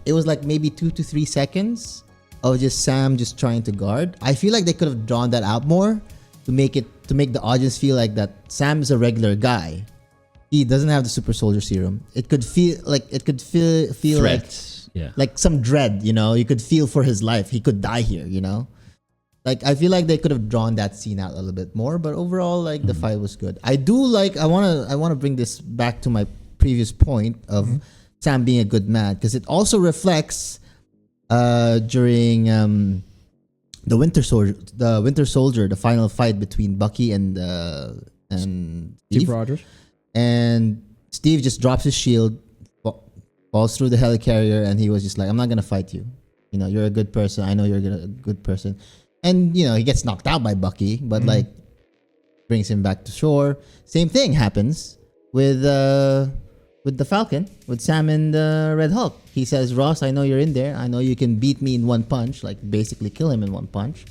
It was like maybe 2 to 3 seconds of just Sam just trying to guard. I feel like they could have drawn that out more to make the audience feel like that Sam is a regular guy. He doesn't have the super soldier serum. It could feel like Threats. like some dread, you could feel for his life. He could die here, Like I feel like they could have drawn that scene out a little bit more, but overall, like the fight was good. I do like. I wanna bring this back to my previous point of Sam being a good man because it also reflects during the Winter Soldier, the final fight between Bucky and Steve Rogers. and Steve just drops his shield, falls through the helicarrier, and he was just like, "I'm not gonna fight you. You're a good person. I know you're a good person." And he gets knocked out by Bucky, but like brings him back to shore. Same thing happens with the Falcon, with Sam and Red Hulk. He says, "Ross, I know you're in there. I know you can beat me in one punch, like basically kill him in one punch."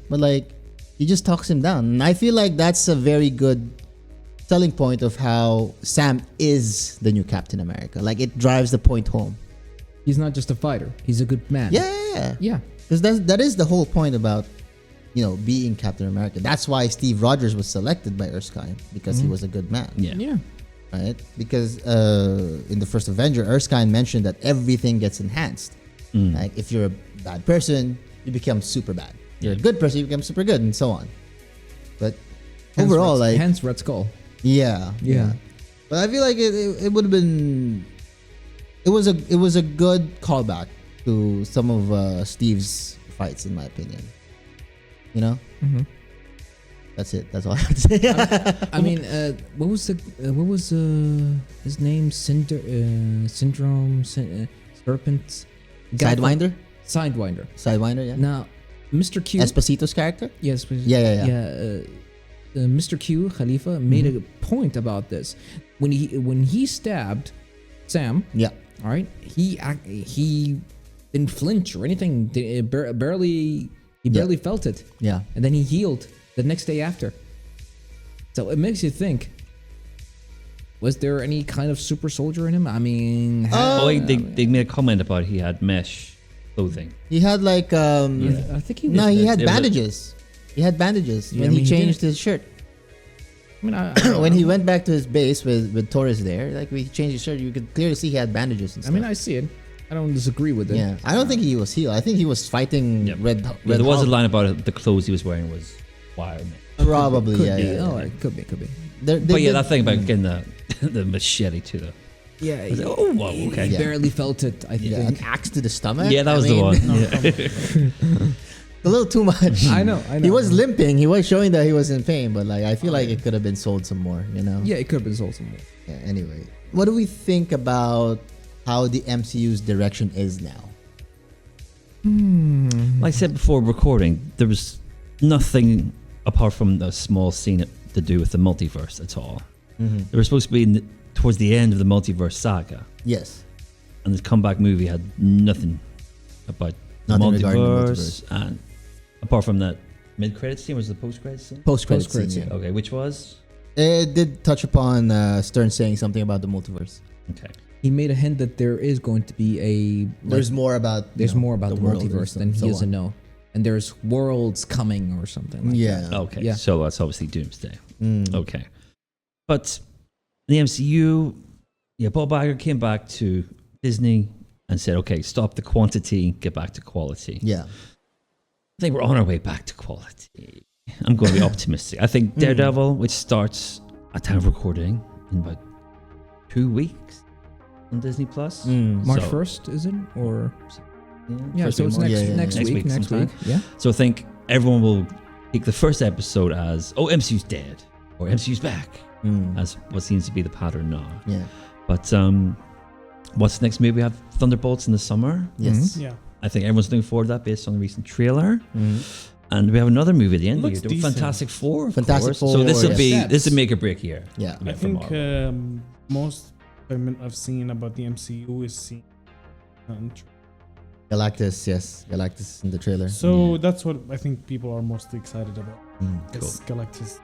But like he just talks him down, and I feel like that's a very good selling point of how Sam is the new Captain America. Like it drives the point home. He's not just a fighter. He's a good man. Yeah. Yeah. Because that is the whole point about being Captain America. That's why Steve Rogers was selected by Erskine because he was a good man. Yeah. Right? Because in the first Avenger, Erskine mentioned that everything gets enhanced. Like if you're a bad person, you become super bad. You're a good person, you become super good, and so on. But overall, hence Red Skull. yeah. But I feel like it would have been. It was a good callback to some of Steve's fights, in my opinion. That's it. That's all I have to say. I mean, what was his name? Syndrome, Serpent, Sidewinder. Sidewinder. Yeah. Now, Mr. Q. Esposito's character. Yes. Yeah. Mr. Q Khalifa made a point about this when he stabbed Sam. Yeah. All right. He didn't flinch or anything. Barely felt it. Yeah. And then he healed the next day after. So it makes you think, was there any kind of super soldier in him? I mean, they made a comment about he had mesh clothing. He had like I think he was. no, he had bandages. He had bandages when he changed his shirt. I mean, When he went back to his base with Torres there, like when he changed his shirt, you could clearly see he had bandages and stuff. I mean, I see it. I don't disagree with it. Yeah, I don't think he was healed. I think he was fighting Red. There was a Hulk. line about it, the clothes he was wearing was wild. Probably, Could yeah, be. yeah. Oh, it could be. But yeah, that thing about getting the machete to the. Yeah. I was like, oh, wow, okay. He barely felt it. I think. Yeah, an axe to the stomach. Yeah, that was the one. Yeah. A little too much. I know. He was limping. He was showing that he was in pain, but like I feel like it could have been sold some more. You know. Yeah, it could have been sold some more. Yeah. Anyway, what do we think about how the MCU's direction is now? Like I said before recording, there was nothing apart from the small scene to do with the multiverse at all. They were supposed to be towards the end of the multiverse saga, Yes. and the comeback movie had nothing about Nothing the regarding the multiverse, and apart from that mid-credits scene, was the post-credits scene? Post-credit Post-credit scene. scene. Yeah. Okay, which was It did touch upon Stern saying something about the multiverse. okay. He made a hint that there is going to be a. There's more about more about the world and multiverse stuff, than he so doesn't on. know, and there's worlds coming or something. Like Yeah. that. Okay, Yeah. so that's obviously Doomsday. Mm. Okay, but the MCU, Bob Iger came back to Disney and said, "Okay, stop the quantity, get back to quality." Yeah. I think we're on our way back to quality. I'm going to be optimistic. I think Daredevil, which starts at time of recording in about 2 weeks on Disney Plus, March So- 1st, is it? Or yeah, first so week it's of March. next Yeah, week. Next sometime. week. Yeah. So I think everyone will take the first episode as, "Oh, MCU's dead," or "MCU's back," as what seems to be the pattern now. Yeah. But what's the next movie? We have Thunderbolts in the summer. Yes. Yeah. I think everyone's looking forward to that based on the recent trailer. And we have another movie at the end of the Looks year. decent. Fantastic Four, of Fantastic course. Four, So this will yes. be Yes. this is a make or break year. Yeah. I for think Marvel. most I've seen about the MCU is seen. Galactus, yes. Galactus in the trailer. So Yeah. that's what I think people are mostly excited about. Cool. Is Galactus.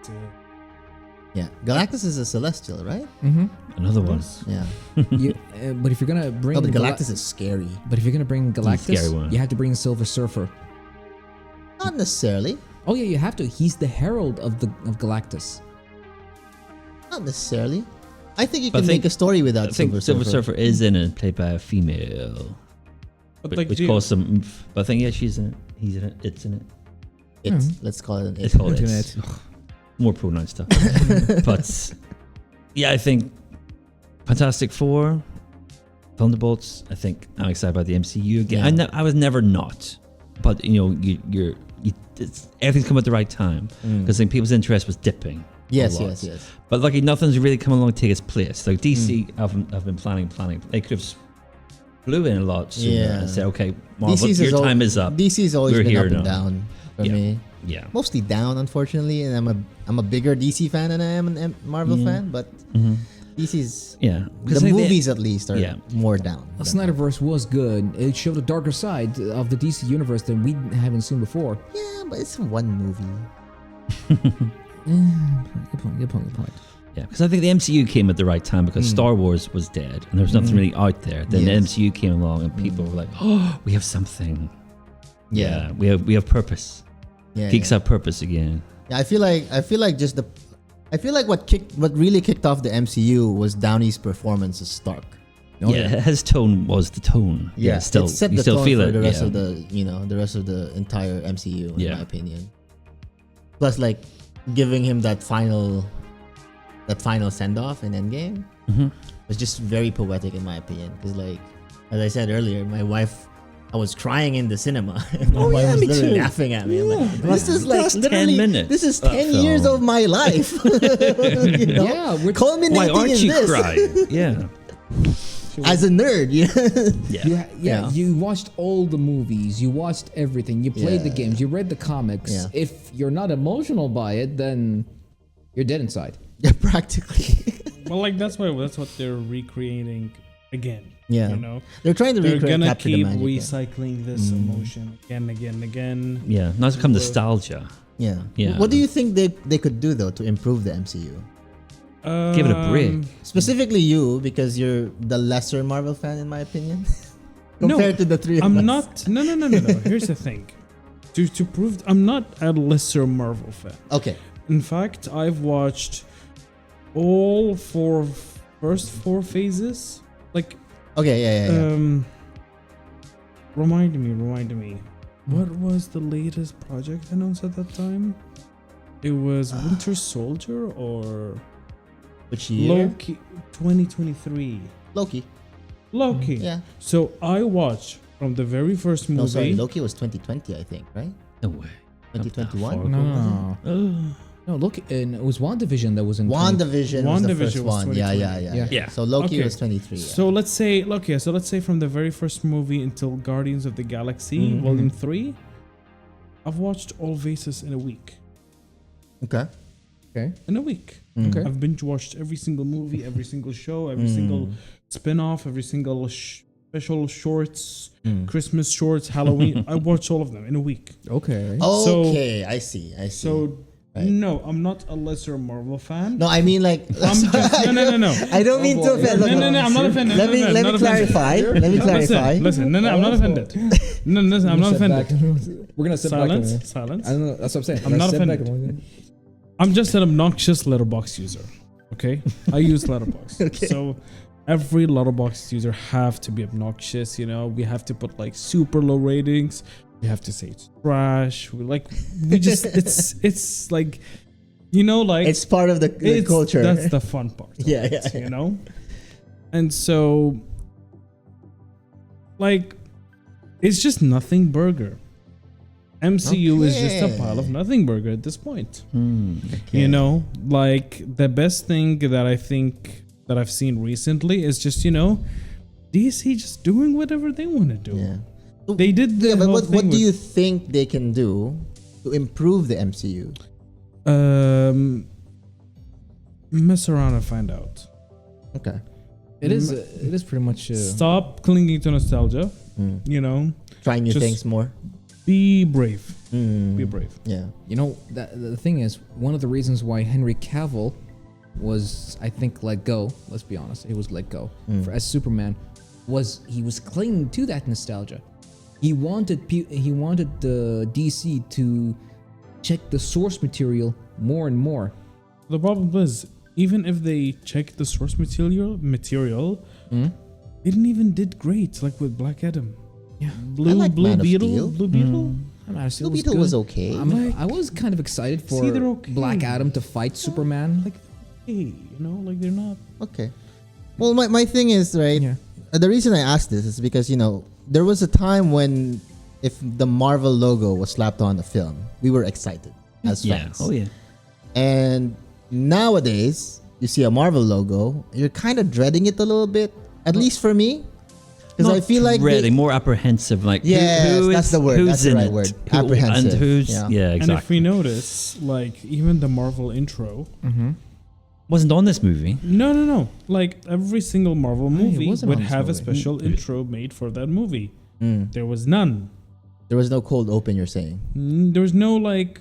Yeah. Galactus is a celestial, right? Mm-hmm. Another one. Yeah. But if you're gonna bring, No, but Galactus is scary. but if you're gonna bring scary Galactus, one. you have to bring the Silver Surfer. Not necessarily. Oh yeah, you have to. He's the herald of Galactus. Not necessarily. I think you But I can think- make a story without I think Silver Surfer is in it, played by a female, But like, which caused some oomph. But I think he's in it. He's in it. It's in it. Let's call it an It's called Internet. it. More pronounced stuff. But yeah, I think Fantastic Four, Thunderbolts. I think I'm excited about the MCU again. Yeah. I was never not, but everything's come at the right time because then people's interest was dipping. Yes, a lot. yes, yes. But lucky nothing's really come along to take its place. Like DC have been planning. They could have blew in a lot sooner and said, "Okay, Marvel, your time is up." DC's always We're been here up and now. down for Yeah. me. Yeah. Mostly down, unfortunately, and I'm a bigger DC fan than I am a Marvel fan. But DC's Yeah. the movies at least are more down. The Snyderverse was good. It showed a darker side of the DC universe that we haven't seen before. Yeah, but it's one movie. Good point. Yeah, because I think the MCU came at the right time because Star Wars was dead and there was nothing really out there. Then the MCU came along and people were like, "Oh, we have something. Yeah, we have purpose. Yeah, Geeks have purpose again." Yeah, I feel like what really kicked off the MCU was Downey's performance as Stark. His tone was the tone. Still, it set you the still tone feel for it. the rest of the rest of the entire MCU, in my opinion. Plus, like giving him that final send off in Endgame was just very poetic in my opinion. Because, like as I said earlier, my wife I was crying in the cinema. My wife was me literally too. laughing at me. I'm like, this is like That's 10 literally minutes, this is that 10 years film. of my life. You know? Yeah, we're Culminating Why aren't in you this. crying? Yeah. As a nerd, Yeah. Yeah. You watched all the movies, you watched everything, you played the Yeah. games, you read the comics. Yeah. If you're not emotional by it, then you're dead inside. Yeah, practically. Well, like that's what they're recreating again. Yeah. You know, They're trying to they're gonna capture the keep magic. recycling this emotion again. Yeah. Now it's become nostalgia. Yeah. Yeah. What do you think they could do though to improve the MCU? Give it a break. Specifically you, because you're the lesser Marvel fan in my opinion. No, Compared to the three of I'm us. not. No. Here's the thing. To prove I'm not a lesser Marvel fan. Okay. In fact, I've watched all first four phases. Like, Okay, yeah. remind me. What was the latest project announced at that time? It was Winter Soldier or Which year? Loki 2023. Loki. Loki. Yeah. So I watched from the very first movie. No, sorry, Loki was 2020, I think, right? No way. 2021. No. No, look, and it was WandaVision that was in WandaVision was the WandaVision first was one. Yeah. 2020. Yeah. So Loki Okay. was 23. Yeah. So let's say from the very first movie until Guardians of the Galaxy Mm-hmm. Volume 3, I've watched all phases in a week. Okay. Okay. In a week. Okay. I've binge watched every single movie, every single show, every Mm. single spin-off, every single special shorts, Mm. Christmas shorts, Halloween. I watched all of them in a week. Okay. Okay, I see. So Right. no, I'm not a lesser Marvel fan. No, I mean like. I'm just, no. I don't mean to offend. No, Look, I'm not offended. Let me not offended. clarify. Let me clarify. Listen, no, I'm not offended. No, listen, I'm not offended. We're gonna sit back. Silence. I don't know. That's what I'm saying. I'm We're not gonna sit back offended. and- I'm just an obnoxious letterbox user. Okay, I use letterbox. Okay. So every letterbox user have to be obnoxious. You know, we have to put like super low ratings. We have to say it's trash. We just it's like, you know, like It's part of the culture. That's the fun part. of Yeah, it, yeah. You know, and so like it's just nothing burger. MCU is just a pile of Okay. nothing burger at this point. Okay. You know, like the best thing that I think that I've seen recently is just, you know, DC just doing whatever they want to do. Yeah. They did the Yeah, but whole what thing do with, you think they can do to improve the MCU? mess around and find out. Okay. It is pretty much. Stop clinging to nostalgia. You know, Try new Just- things more. be brave. Mm. Be brave. Yeah. You know, the thing is, one of the reasons why Henry Cavill was, I think, let go. Let's be honest, he was let go as Superman. Was he was clinging to that nostalgia? He wanted the DC to check the source material more and more. The problem is, even if they check the source material, they didn't even did great. Like with Black Adam. Yeah, Blue like Man of Beetle. Steel. Blue Beetle. I mean, Blue Beetle was okay. I was kind of excited for See, they're okay. Black Adam to fight Superman. Like, hey, you know, like they're not. Okay. Well, my thing is, right, Yeah. the reason I asked this is because, you know, there was a time when if the Marvel logo was slapped on the film, we were excited as Yeah. fans. Oh yeah. And nowadays, you see a Marvel logo, you're kind of dreading it a little bit, at least for me. Because I feel like really more apprehensive. Like Yes, who that's is, the word, Who's that's the in right it? word. Who- Apprehensive, And who's yeah. exactly. And if we notice, like even the Marvel intro, Wasn't on this movie. no, like every single Marvel movie wasn't would on this have a movie. special intro made for that movie. Mm. There was none. there was no cold open, you're saying. There was no like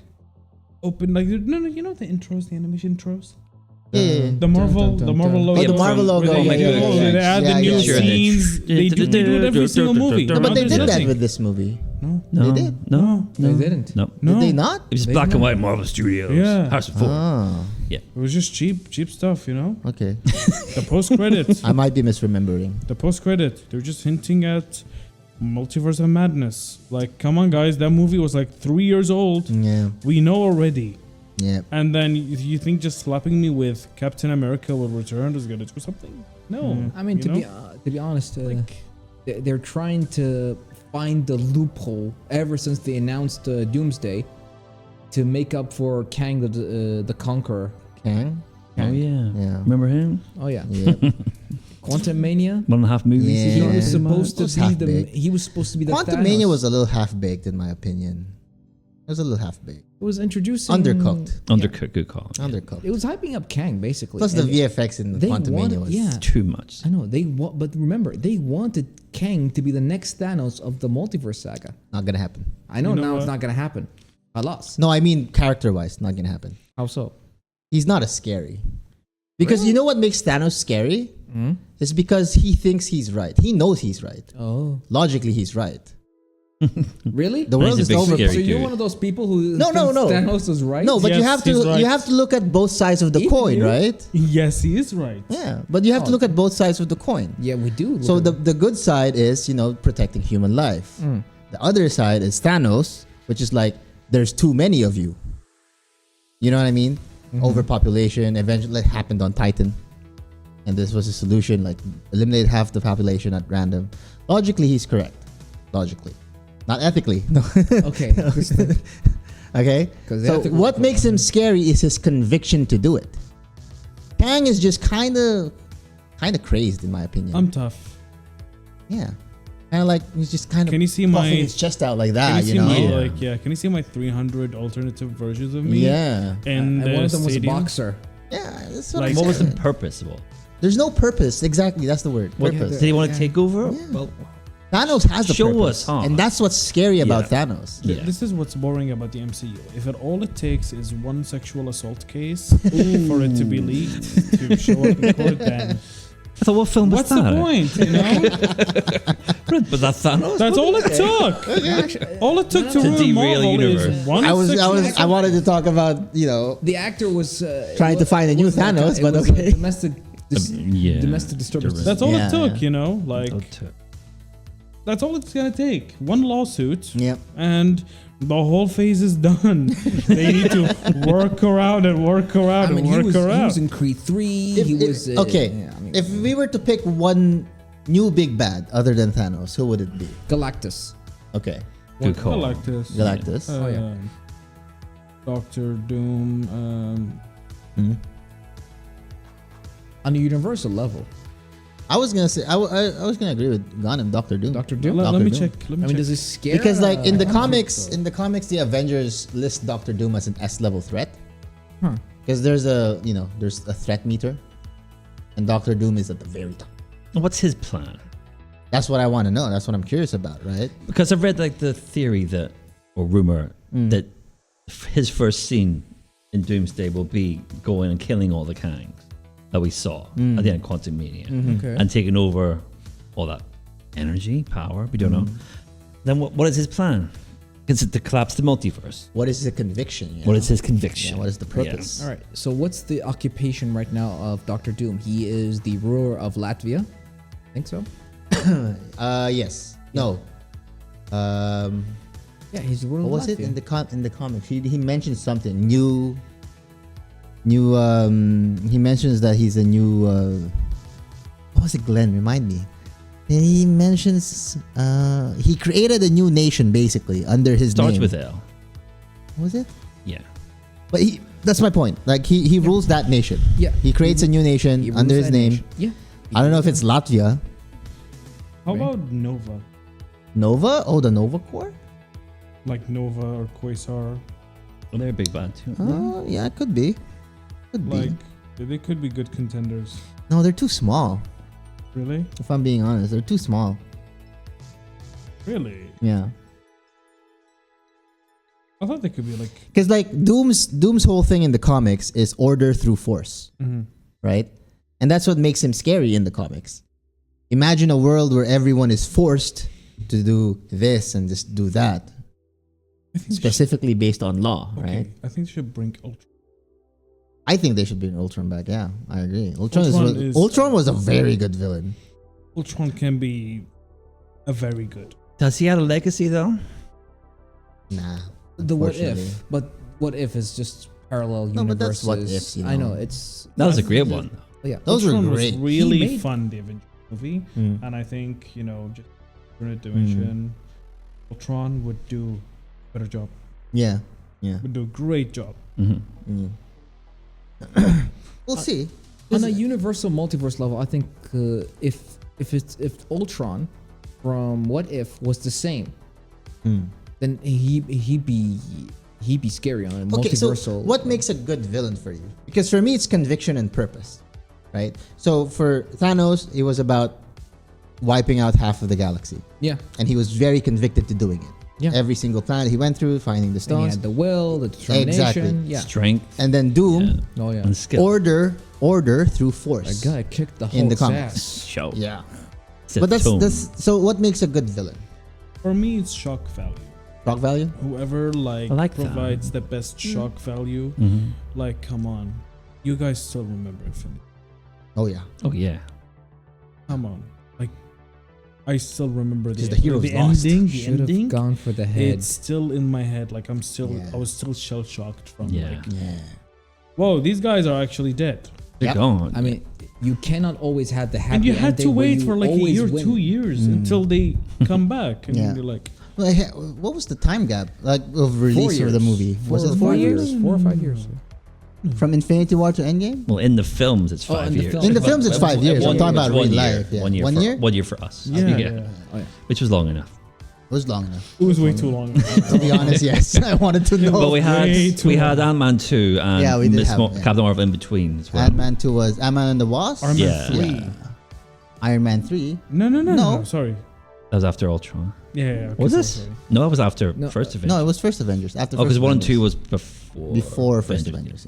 open like no. You know the intros, the animation intros. Yeah. The Marvel logo. Oh, the Marvel logo. Where Yeah, they, yeah, yeah, yeah. they add the Yeah, new yeah, yeah. scenes. They do it every single movie. No, but they There's did that nothing. with this movie. No, No, They did? no, They didn't. no. no. Did they not? It was They black and didn't. white Marvel Studios. Yeah. House of Four. Ah, It was just cheap stuff, you know. okay. The post credits. I might be misremembering. The post credit, they're just hinting at Multiverse of Madness. Like, come on, guys, that movie was like 3 years old. Yeah, We know already. yeah. And then you think just slapping me with Captain America will return is gonna do something? No. I mean, you to know? be honest, Like- they're trying to find the loophole ever since they announced Doomsday to make up for Kang the Conqueror. Kang? Oh yeah. Yeah. Remember him? Oh yeah, Yeah. Quantum Mania. 1.5 movies. Yeah. He ago. was supposed to Was be the. half-baked. He was supposed to be the. Quantum Thanos. Mania was a little half-baked in my opinion. It was a little half-baked. It was introducing. Undercooked. Undercooked. Good call. Undercooked. It was hyping up Kang basically. Plus the And VFX in the they Quantum Mania wanted- was... yeah. Too much. I know but remember they wanted Kang to be the next Thanos of the multiverse saga. Not gonna happen. I know, You know now what? it's not gonna happen. I lost. No, I mean character-wise, not gonna happen. How so? He's not as scary. Because you know what makes Thanos scary? Hmm? It's because he thinks he's right. He knows he's right. Oh, Logically, he's right. really? The He's world a is big over. scary So you're dude. one of those people who No, no, thinks no. Thanos is right? No, but you Yes, have he's to right. you have to look at both sides of the Even coin, you? right? Yes, he is right. Yeah, but you have to look at both sides of the coin. Yeah, we do. So the good side is, protecting human life. Mm. The other side is Thanos, which is like there's too many of you. You know what I mean? Overpopulation eventually happened on Titan. And this was a solution, like eliminate half the population at random. Logically, he's correct. Logically. Not ethically. No. okay. Okay? 'Cause the So ethical what part- makes him scary is his conviction to do it. Kang is just kind of crazed, in my opinion. I'm tough. Yeah. Kind of like he's just kind of Can you see puffing my? his chest out like Can that, you you see know? my Yeah. Can you see my 300 alternative versions of me? Yeah. And, and one of them was a stadium? boxer. Yeah, that's what Like- I'm What was the saying. purpose of all? There's no purpose. Exactly, that's the word. What, Purpose. did he want to Yeah. take over? Yeah. Well, Thanos has a Show purpose. us, huh? And that's what's scary about Yeah. Thanos. Yeah. This is what's boring about the MCU. If all it takes is one sexual assault case for it to be leaked to show up in court, then I thought, what film was what's that? the point? You know, Was that Thanos? that's all it took. All it took to To ruin derail Marvel universe. is one I wanted to talk about, The actor was Trying to find a new it was like Thanos, it but was okay. Yeah. domestic disturbance. That's all Yeah, it took. yeah. You know, like that's all it's gonna take. One lawsuit. Yep. And the whole phase is done. They need to work around and work around I mean, and work he around. was in Creed 3. If- he if- was okay. yeah, I mean, If we were to pick one new big bad other than Thanos, who would it be? Galactus. Okay. Good call. Galactus. Galactus. Oh, yeah. Doctor Doom. Hmm. On a universal level, I was gonna say I was gonna agree with Ganem, Doctor Doom. Doctor Doom. Let Dr. me Doom. check. Let me I mean, check. does it scare? Because like in the I don't think comics, so. the Avengers list Doctor Doom as an S level threat. Huh. Because there's a threat meter, and Doctor Doom is at the very top. What's his plan? That's what I want to know. That's what I'm curious about, right? Because I've read like the theory that, or rumor, that his first scene in Doomsday will be going and killing all the Kangs that we saw at the end of Quantum Mania Okay. and taking over all that energy, power, we don't know. Then what is his plan? Is it to collapse the multiverse? What is the conviction? you What know? is his conviction? Yeah, what is the purpose? All right. So what's the occupation right now of Doctor Doom? He is the ruler of Latvia. Think so? Yes. No. Yeah, he's the ruler What of was Latvia. it in the comics? He mentioned something new. He mentions that he's a new. What was it, Glenn? Remind me. And he mentions he created a new nation basically under his Starts name. with L. Was it? Yeah. But that's my point. Like he rules that nation. Yeah. He creates a new nation He under rules his that name. nation. Yeah. I don't know if it's Latvia. How about Nova? Nova? Oh, the Nova Corps? Like Nova or Quasar? Well, they're a big bad too. Oh, yeah, it could be. Could Like be. they could be good contenders. No, they're too small. Really? If I'm being honest, they're too small. Really? Yeah. I thought they could be like. Because like Doom's whole thing in the comics is order through force, right? And that's what makes him scary in the comics. Imagine a world where everyone is forced to do this and just do that, I think specifically based on law, they should, right? okay, I think they should bring Ultron. I think they should bring Ultron back. Yeah, I agree. Ultron Ultron was a very good villain. Ultron can be a very good. Does he have a legacy though? Nah. The what unfortunately. if, but what if is just parallel No, universes. but that's what ifs, you I know know. it's. That was a great one. Yeah. Those were Ultron great. was really He made- fun, the Avengers movie, Mm. and I think alternate dimension. Ultron would do a better job. Yeah. Yeah. Would do a great job. Mm-hmm. We'll see. On a universal multiverse level, I think if Ultron from What If was the same, then he'd be scary on a Okay, so multiversal. what makes a good villain for you? Because for me, it's conviction and purpose, right? So for Thanos, it was about wiping out half of the galaxy, Yeah, and he was very convicted to doing it. Yeah. Every single planet he went through, finding the and he stones, had the will, the determination. Exactly. Yeah. Strength. and then Doom, Yeah. Oh yeah. And skill. order through force. A guy kicked the In the Hulk's comics. ass. Show. Yeah, Set but that's tone. so. What makes a good villain? For me, it's shock value. Shock value. Whoever I like that. provides the best shock value, Mhm. like come on, you guys still remember Infinity? Oh yeah, Oh yeah. Come on, like I still remember Because the hero's the lost. ending. The Should have ending. gone for the head. It's still in my head. Like I'm still, Yeah. I was still shell shocked from Yeah. like, yeah. whoa, these guys are actually dead. They're Yep. gone. I mean, you cannot always have the happy And you had to ending where wait you for like a always year, win. 2 years until they come back, and Yeah. you're like, Well, what was the time gap like of release of the movie? Was it 4 years? 4 or 5 years. From Infinity War to Endgame? well, in the films, it's Oh, 5 in the years. film. In the films, it's 5 years. I'm talking about real life. Yeah. 1 year. 1 for, year? 1 year for us. yeah, yeah. Oh, yeah. Which was long enough. It was long enough. It was way too long. To be honest, yes. I wanted to know. But we way had too Ant-Man 2 and Yeah, we did Miss have, yeah. Captain Marvel in between as well. Ant-Man 2 was Ant-Man and the Wasp. Iron Man Yeah. 3. Yeah. Iron Man 3. No, No. no. Sorry. That was after Ultron. Yeah, yeah. Okay, Was sorry, this? sorry. No, it was after No, First Avengers. No, it was first Avengers. After Oh, because First 1 and 2 Avengers. was Before First Avengers.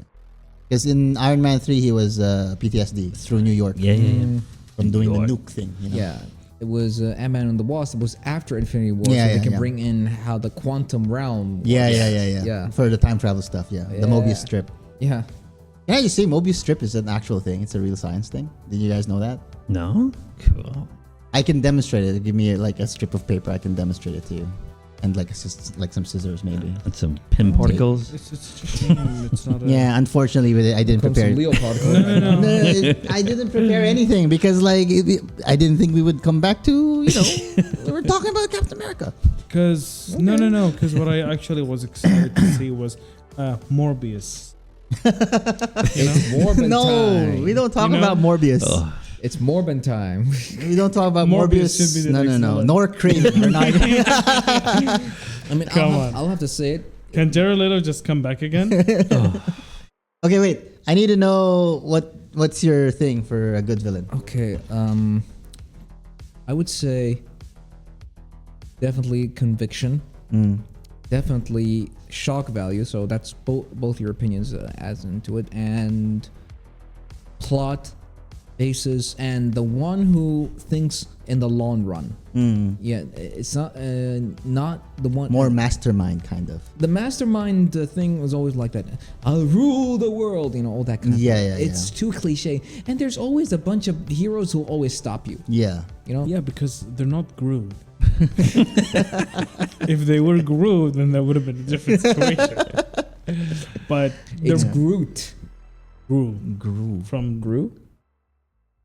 Because in Iron Man 3, he was PTSD through New York. Yeah, yeah, yeah. From doing New York. the nuke thing. You know? Yeah. It was Ant-Man and the Wasp. It was after Infinity War, Yeah, so they yeah, can yeah. bring in how the quantum realm. Yeah, works. yeah. Yeah. For the time travel stuff, yeah. The Yeah. Mobius strip. Yeah. Can I just say Mobius strip is an actual thing? It's a real science thing. Did you guys know that? No? Cool. I can demonstrate it. Give me like a strip of paper. I can demonstrate it to you, and like some scissors maybe. And some pin particles. It's just a game. It's not a. Yeah, unfortunately, with it, I didn't Comes prepare. some Leo particle. No. I didn't prepare anything because like I didn't think we would come back to we're talking about Captain America. Because no. Because what I actually was excited to see was Morbius. It's Morbin No, time. we don't talk You know? about Morbius. Ugh. It's Morbin time. We don't talk about Morbius Morbius. should be the next No. villain. Nor Craven. We're not. I mean, Come on. I'll have to say it. Can Jared Leto just come back again? Okay, wait. I need to know what's your thing for a good villain. Okay. I would say definitely conviction. Definitely shock value. So that's both your opinions as into it, and plot basis, and the one who thinks in the long run. Yeah, it's not the one. More mastermind kind of. The mastermind thing was always like that. I'll rule the world, all that kind of Yeah, thing. yeah, It's too cliche, and there's always a bunch of heroes who always stop you. Yeah. Yeah, because they're not Groot. If they were Groot, then that would have been a different situation. But It's they're Groot. Groot Groove. from Groot?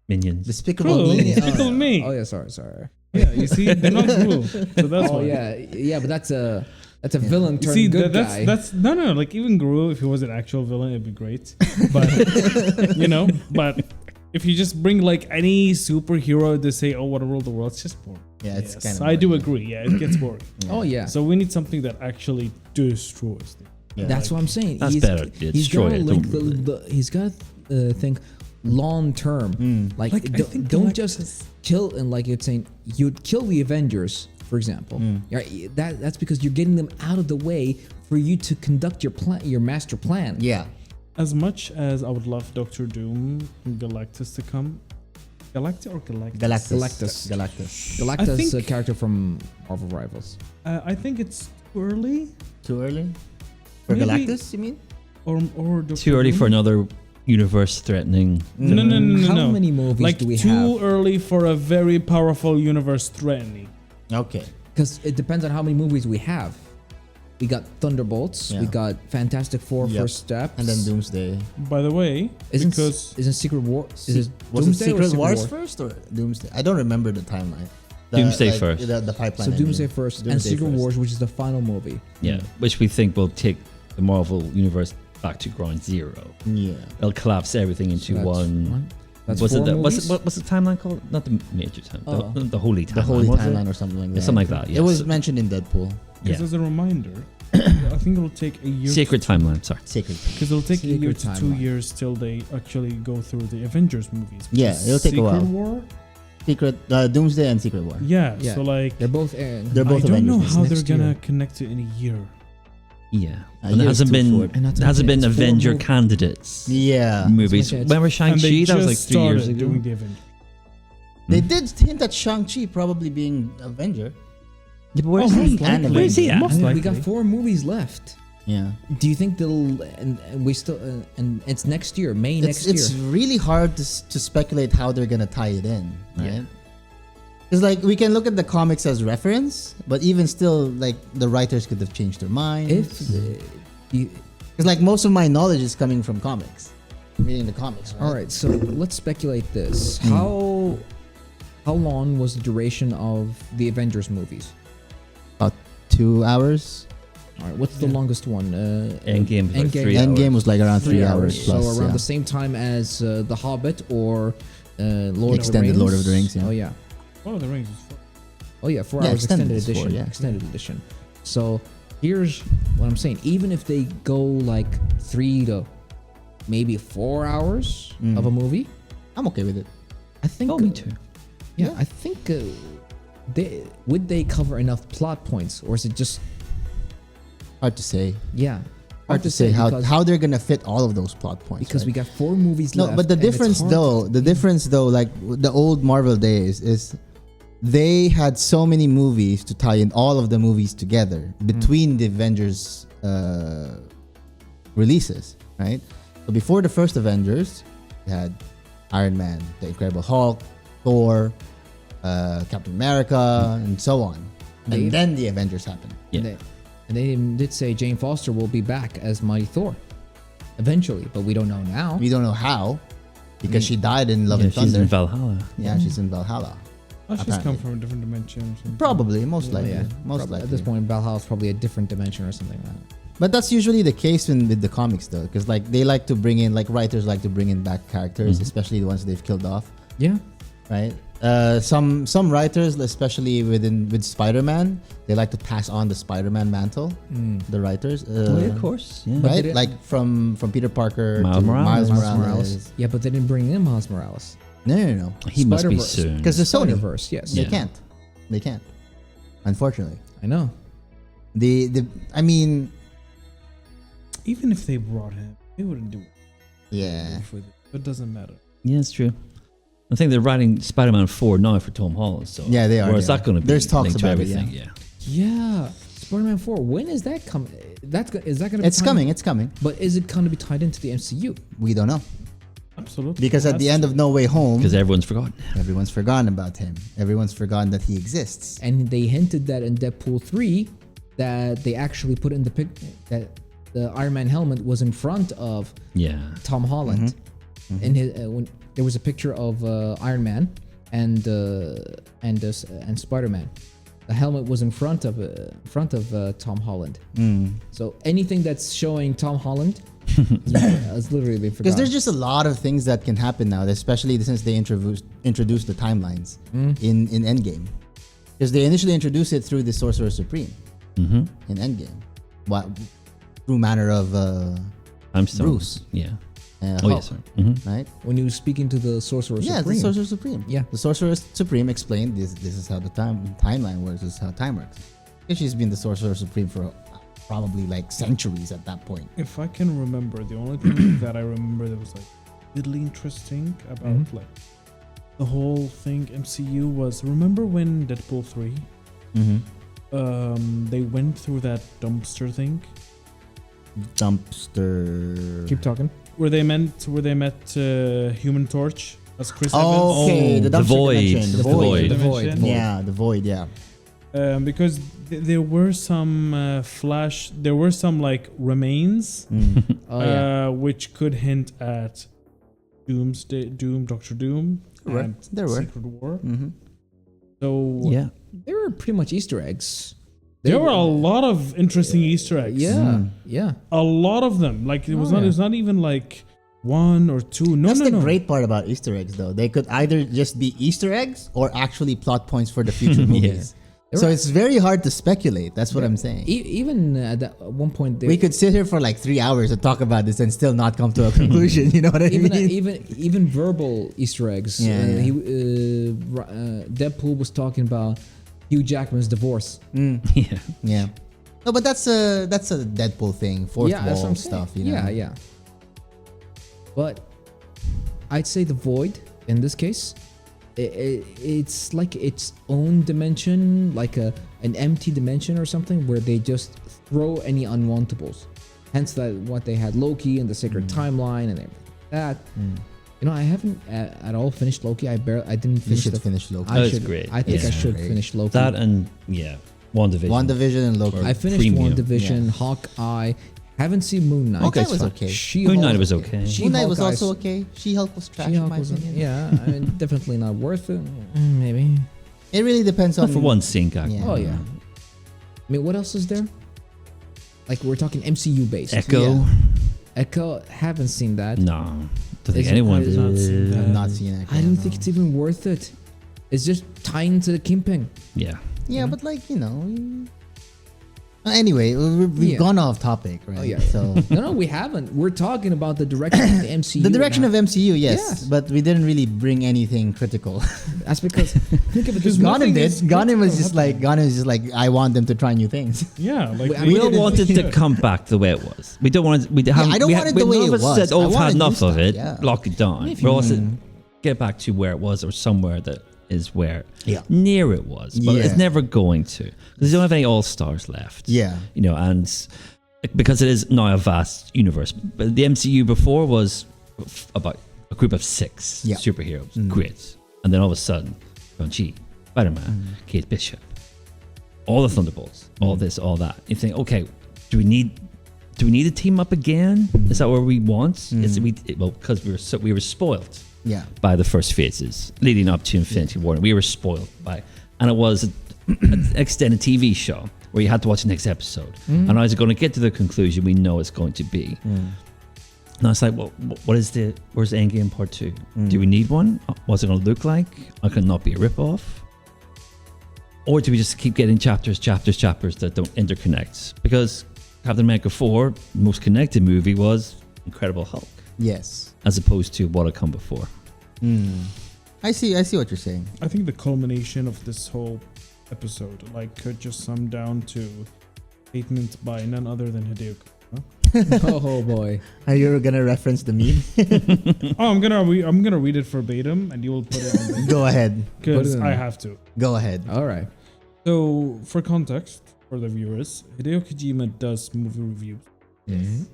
Minions. Despicable Groot. Me. Despicable Me. Oh yeah, sorry. Yeah, you see, they're not Groot. So that's Oh why. yeah, but that's a villain You turned see, good that's guy. that's no. Like even Groot, if he was an actual villain, it'd be great. But but if you just bring like any superhero to say, "Oh, what to rule the world," it's just boring. Yeah, it's kind of. I do agree. Yeah, it gets boring. Oh yeah. So we need something that actually destroys them. Yeah. That's what I'm saying. That's better. Yeah, He's destroy got it, like don't rule it. he's got to think long term. Like, Like, I think don't Galactus- just kill, and like you're saying, you'd kill the Avengers, for example. Right? That's because you're getting them out of the way for you to conduct your plan, your master plan. Yeah. As much as I would love Doctor Doom and Galactus to come, Galactus or Galactus? Galactus. Galactus, I think- a character from Marvel Rivals. I think it's too early, Too early? For Maybe- Galactus, you mean? or Dr. Too early Doom? for another universe threatening. No. How many movies Like do we too have? early for a very powerful universe threatening. Okay. Because it depends on how many movies we have. We got Thunderbolts. Yeah. We got Fantastic Four Yep. First Steps. And then Doomsday. By the way, because isn't Secret War? Is it Was it Doomsday or Secret Civil Wars War? first or Doomsday? I don't remember the timeline. Doomsday first. The pipeline. So I mean. Doomsday first, and Doomsday Secret first. Wars, which is the final movie. Yeah, which we think will take the Marvel universe back to ground zero. Yeah. It'll collapse everything into So one. what? That's What's four the movies? what's the timeline called? Not the major time. Oh. The holy timeline. The holy was it? timeline or something like that. Something like that. It was Yes. mentioned in Deadpool. Because Yeah. as a reminder, I think it'll take a year. Sacred timeline. Sorry. Sacred. Because it'll take a year Secret to 2 timeline. years till they actually go through the Avengers movies. which Yeah, is it'll take a while. Secret War. Secret Doomsday and Secret War. Yeah, Yeah. so like They're both. They're both I don't know Avengers how movies. they're Next gonna year. connect it in a year. Yeah. A And year there is hasn't too been short. And that's there hasn't been it's four Avenger mov- candidates Yeah. movies. It's- When were And Shang-Chi? they That was like just 3 years started ago. doing the Avengers. They did hint at Shang-Chi probably being Avenger. Yeah, but where's Oh, he? most likely. Where's he at? Most We likely. got 4 movies left. Yeah. Do you think they'll? And we still. And it's next year, May next It's year. really hard to speculate how they're gonna tie it in, right? Because like we can look at the comics as reference, but even still, like the writers could have changed their mind. If you, Because like most of my knowledge is coming from comics, reading the comics. Right? all right, so let's speculate this. Hmm. How long was the duration of the Avengers movies? About 2 hours. All right, what's the longest one? Endgame was like Endgame. 3 Endgame hours. was like around 3 hours plus. So around yeah. the same time as The Hobbit or Lord Extended of the Rings. Lord of the Rings, yeah. Oh yeah. Lord of the Rings is fun. Oh yeah, 4 Yeah, hours extended extended is edition. 4, yeah. Extended edition. So here's what I'm saying. Even if they go like 3 to maybe 4 hours of a movie, I'm okay with it. I think. Oh, me too. Yeah, I think they cover enough plot points, or is it just Hard to say. yeah? Hard to say how because, how they're gonna fit all of those plot points. because right? we got 4 movies No, left. but the and it's difference hard though, like the old Marvel days is they had so many movies to tie in all of the movies together between the Avengers releases, right? So before the first Avengers, you had Iron Man, the Incredible Hulk, Thor, Captain America, and so on. They- And then the Avengers happened. Yeah. And they did say Jane Foster will be back as Mighty Thor eventually, but we don't know now. We don't know how because she died in Love Yeah, and she's Thunder. in Valhalla. Yeah, she's in Valhalla. Oh, she's Apparently. come from a different dimension or something. Probably, most likely. Yeah, most probably. likely. At this point, Valhalla is probably a different dimension or something like that. But that's usually the case with the comics, though, because like they like to bring in, like writers like to bring in back characters, especially the ones they've killed off, Yeah. right? Some writers, especially with Spider-Man, they like to pass on the Spider-Man mantle. The writers, Oh, yeah, of course. Yeah. But right? they didn't- Like from Peter Parker Miles to Morales. Miles Miles Morales. Yeah, but they didn't bring in Miles Morales. No. He must be Spider-Verse. soon. Because it's Sony. Spider-Verse, yes. They Yeah. can't. They can't. Unfortunately, I know. I mean, Even if they brought him, they wouldn't do it. yeah. For them. It doesn't matter. Yeah, it's true. I think they're writing Spider-Man 4 now for Tom Holland. So Yeah, they are, Where's they are. that going to be? There's talks linked to about it, everything. yeah. Yeah. Spider-Man 4. When is that coming? Is that going to be It's tied- coming. It's coming. But is it going to be tied into the MCU? We don't know Absolutely. because at the end of No Way Home, Because everyone's forgotten. everyone's forgotten about him. Everyone's forgotten that he exists. And they hinted that in Deadpool 3 that they actually put in the pic that the Iron Man helmet was in front of Yeah. Tom Holland. In his when there was a picture of Iron Man and Spider-Man. The helmet was in front of Tom Holland. So anything that's showing Tom Holland has literally been forgotten. Because there's just a lot of things that can happen now, especially since they introduced the timelines in Endgame. Because they initially introduced it through the Sorcerer Supreme in Endgame, through manner of I'm still. Bruce. Yeah. Hulk, Oh, yes, sir. Mm-hmm. right? when you were speaking to the Sorcerer Yeah, Supreme. the Sorcerer Supreme. Yeah. The Sorcerer Supreme explained this is how the timeline works. This is how time works. Because she's been the Sorcerer Supreme for probably like centuries at that point. If I can remember, the only thing that I remember that was like really interesting about like the whole thing MCU was, remember when Deadpool 3 they went through that dumpster thing Dumpster. Keep talking. where they met Human Torch as Chris Oh, Evans. okay. The The dumpster void. dimension. The void. The void. Dimension. Yeah, the void. Yeah. Because there were some there were some like remains Oh yeah. which could hint at Doom, Doctor Doom, There were. and There were. Secret War. So Yeah. There were pretty much Easter eggs. there were a lot of interesting Easter eggs. Yeah. A lot of them. Like it was Oh, not. yeah. It's not even like one or two. No, That's no, the no. great part about Easter eggs, though. They could either just be Easter eggs or actually plot points for the future movies. So it's very hard to speculate. That's what I'm saying. Even at one point, We could sit here for like 3 hours and talk about this and still not come to a conclusion. You know what I even mean? even verbal Easter eggs. Yeah, yeah. Deadpool was talking about Hugh Jackman's divorce. Yeah. Yeah. No, but that's a Deadpool thing. Fourth Yeah, that's what wall I'm saying. stuff. You know? Yeah, yeah. But I'd say the void in this case, it's like its own dimension, like an empty dimension or something, where they just throw any unwantables. Hence that what they had Loki and the Sacred Timeline and everything like that. You know, I haven't at all finished Loki. I didn't You finish should finish Loki. That was great. I think Yeah. I should Great. finish Loki. That and WandaVision. WandaVision and Loki. I finished Premium. WandaVision, Yeah. Hawkeye. Haven't seen Moon Knight. Hawkeye That's was fine. okay. Moon Knight was okay. Moon Knight was also okay. She-Hulk was trash in She-Hulk my was, opinion. yeah, I mean, definitely not worth it. Maybe. It really depends on Not for one scene, guy. Yeah. Oh yeah. I mean, what else is there? Like we're talking MCU based. Echo. Yeah. Echo, haven't seen that. No. Don't think Is it- anyone I've not seen did. that. I've not seen it. I don't think it's even worth it. It's just tying to the Kingpin. Yeah. Yeah, but like anyway, we've Yeah. gone off topic, right? Oh, yeah. So No, we haven't. We're talking about the direction of the MCU. the direction now. of MCU, yes, Yes. but we didn't really bring anything critical. That's because think of it this Because way. nothing Ghanem did. is Ghanem was critical just like, I want them to try new things. Yeah, like We- We We all didn't- wanted to come back the way it was. We don't want it. We haven't. I don't we want it the way none of it us was. said, "Oh, I we've wanna had do enough of stuff, it. yeah. Lock it down." If We you- all said, "Get back to where it was, or somewhere that is where Yeah. near it was." But it's Yeah. never going to, because they don't have any all stars left. Yeah. You know, and because it is now a vast universe. But the MCU before was about a group of 6 Yeah. superheroes. Great. And then all of a sudden, Shang-Chi, Spider-Man, Kate Bishop, all the Thunderbolts, all this, all that. You think, okay, do we need to team up again? Is that what we want? Is it, well, because we were spoiled Yeah. by the first phases leading up to Infinity War. And we were spoiled by, and it was an extended TV show where you had to watch the next episode. And I was going to get to the conclusion we know it's going to be. And I was like, well, where's Endgame Part 2? Do we need one? What's it going to look like? Or can it not be a ripoff? Or do we just keep getting chapters that don't interconnect? Because Captain America 4, the most connected movie, was Incredible Hulk, Yes. as opposed to what had come before. I see what you're saying. I think the culmination of this whole episode, like, could just sum down to statements by none other than Hideo Kojima. Oh boy. Are you gonna reference the meme? Oh, I'm gonna read it verbatim, and you will put it on Go ahead. because Put it in I there. have to. Go ahead. All right. So, for context, for the viewers, Hideo Kojima does movie reviews.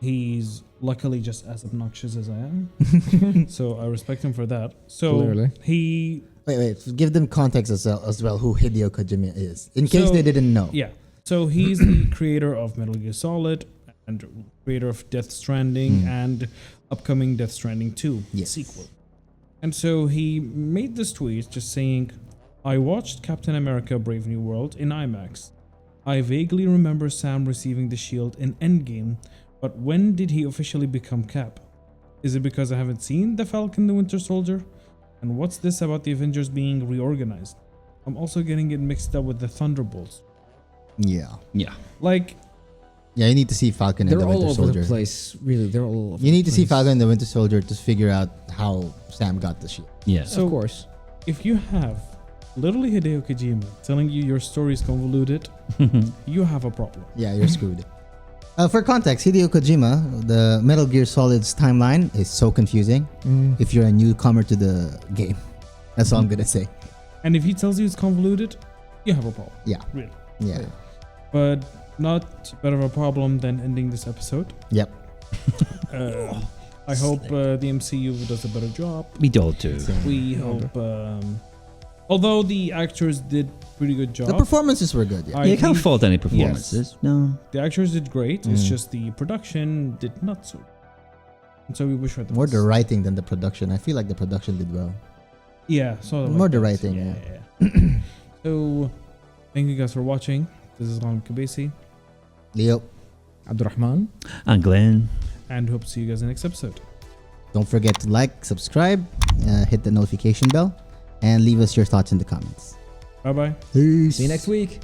He's luckily just as obnoxious as I am, so I respect him for that. So Clearly. he, Wait. Give them context as well who Hideo Kojima is, in case So, they didn't know. yeah. So he's the creator of Metal Gear Solid and creator of Death Stranding and upcoming Death Stranding 2 Yes. sequel. And so he made this tweet just saying, I watched Captain America Brave New World in IMAX. I vaguely remember Sam receiving the shield in Endgame, but when did he officially become Cap? Is it because I haven't seen The Falcon the Winter Soldier? And what's this about the Avengers being reorganized? I'm also getting it mixed up with the Thunderbolts. Yeah. Yeah. Like, Yeah, you need to see Falcon and They're the all Winter over Soldier. the place. Really, they're all over You need the to see place. Falcon and the Winter Soldier to figure out how Sam got the shield. Yeah. So- Of course. if you have literally Hideo Kojima telling you your story is convoluted, you have a problem. Yeah, you're screwed. For context, Hideo Kojima, the Metal Gear Solid's timeline is so confusing if you're a newcomer to the game. That's all I'm gonna say. And if he tells you it's convoluted, you have a problem. Yeah. Really. Yeah. But not better of a problem than ending this episode. Yep. I hope the MCU does a better job. We all do. We hope, although the actors did pretty good job. The performances were good. Yeah. I You can't think fault any performances. No. the actors did great. It's just the production did not so. And so we wish for the More best. the writing than the production. I feel like the production did well. Yeah, sort of More like the that. writing, Yeah. So, thank you guys for watching. This is Ram Kabesi, Leo, Abdurrahman. And Glenn. and hope to see you guys in the next episode. don't forget to like, subscribe, hit the notification bell, and leave us your thoughts in the comments. Bye bye. Peace. See you next week.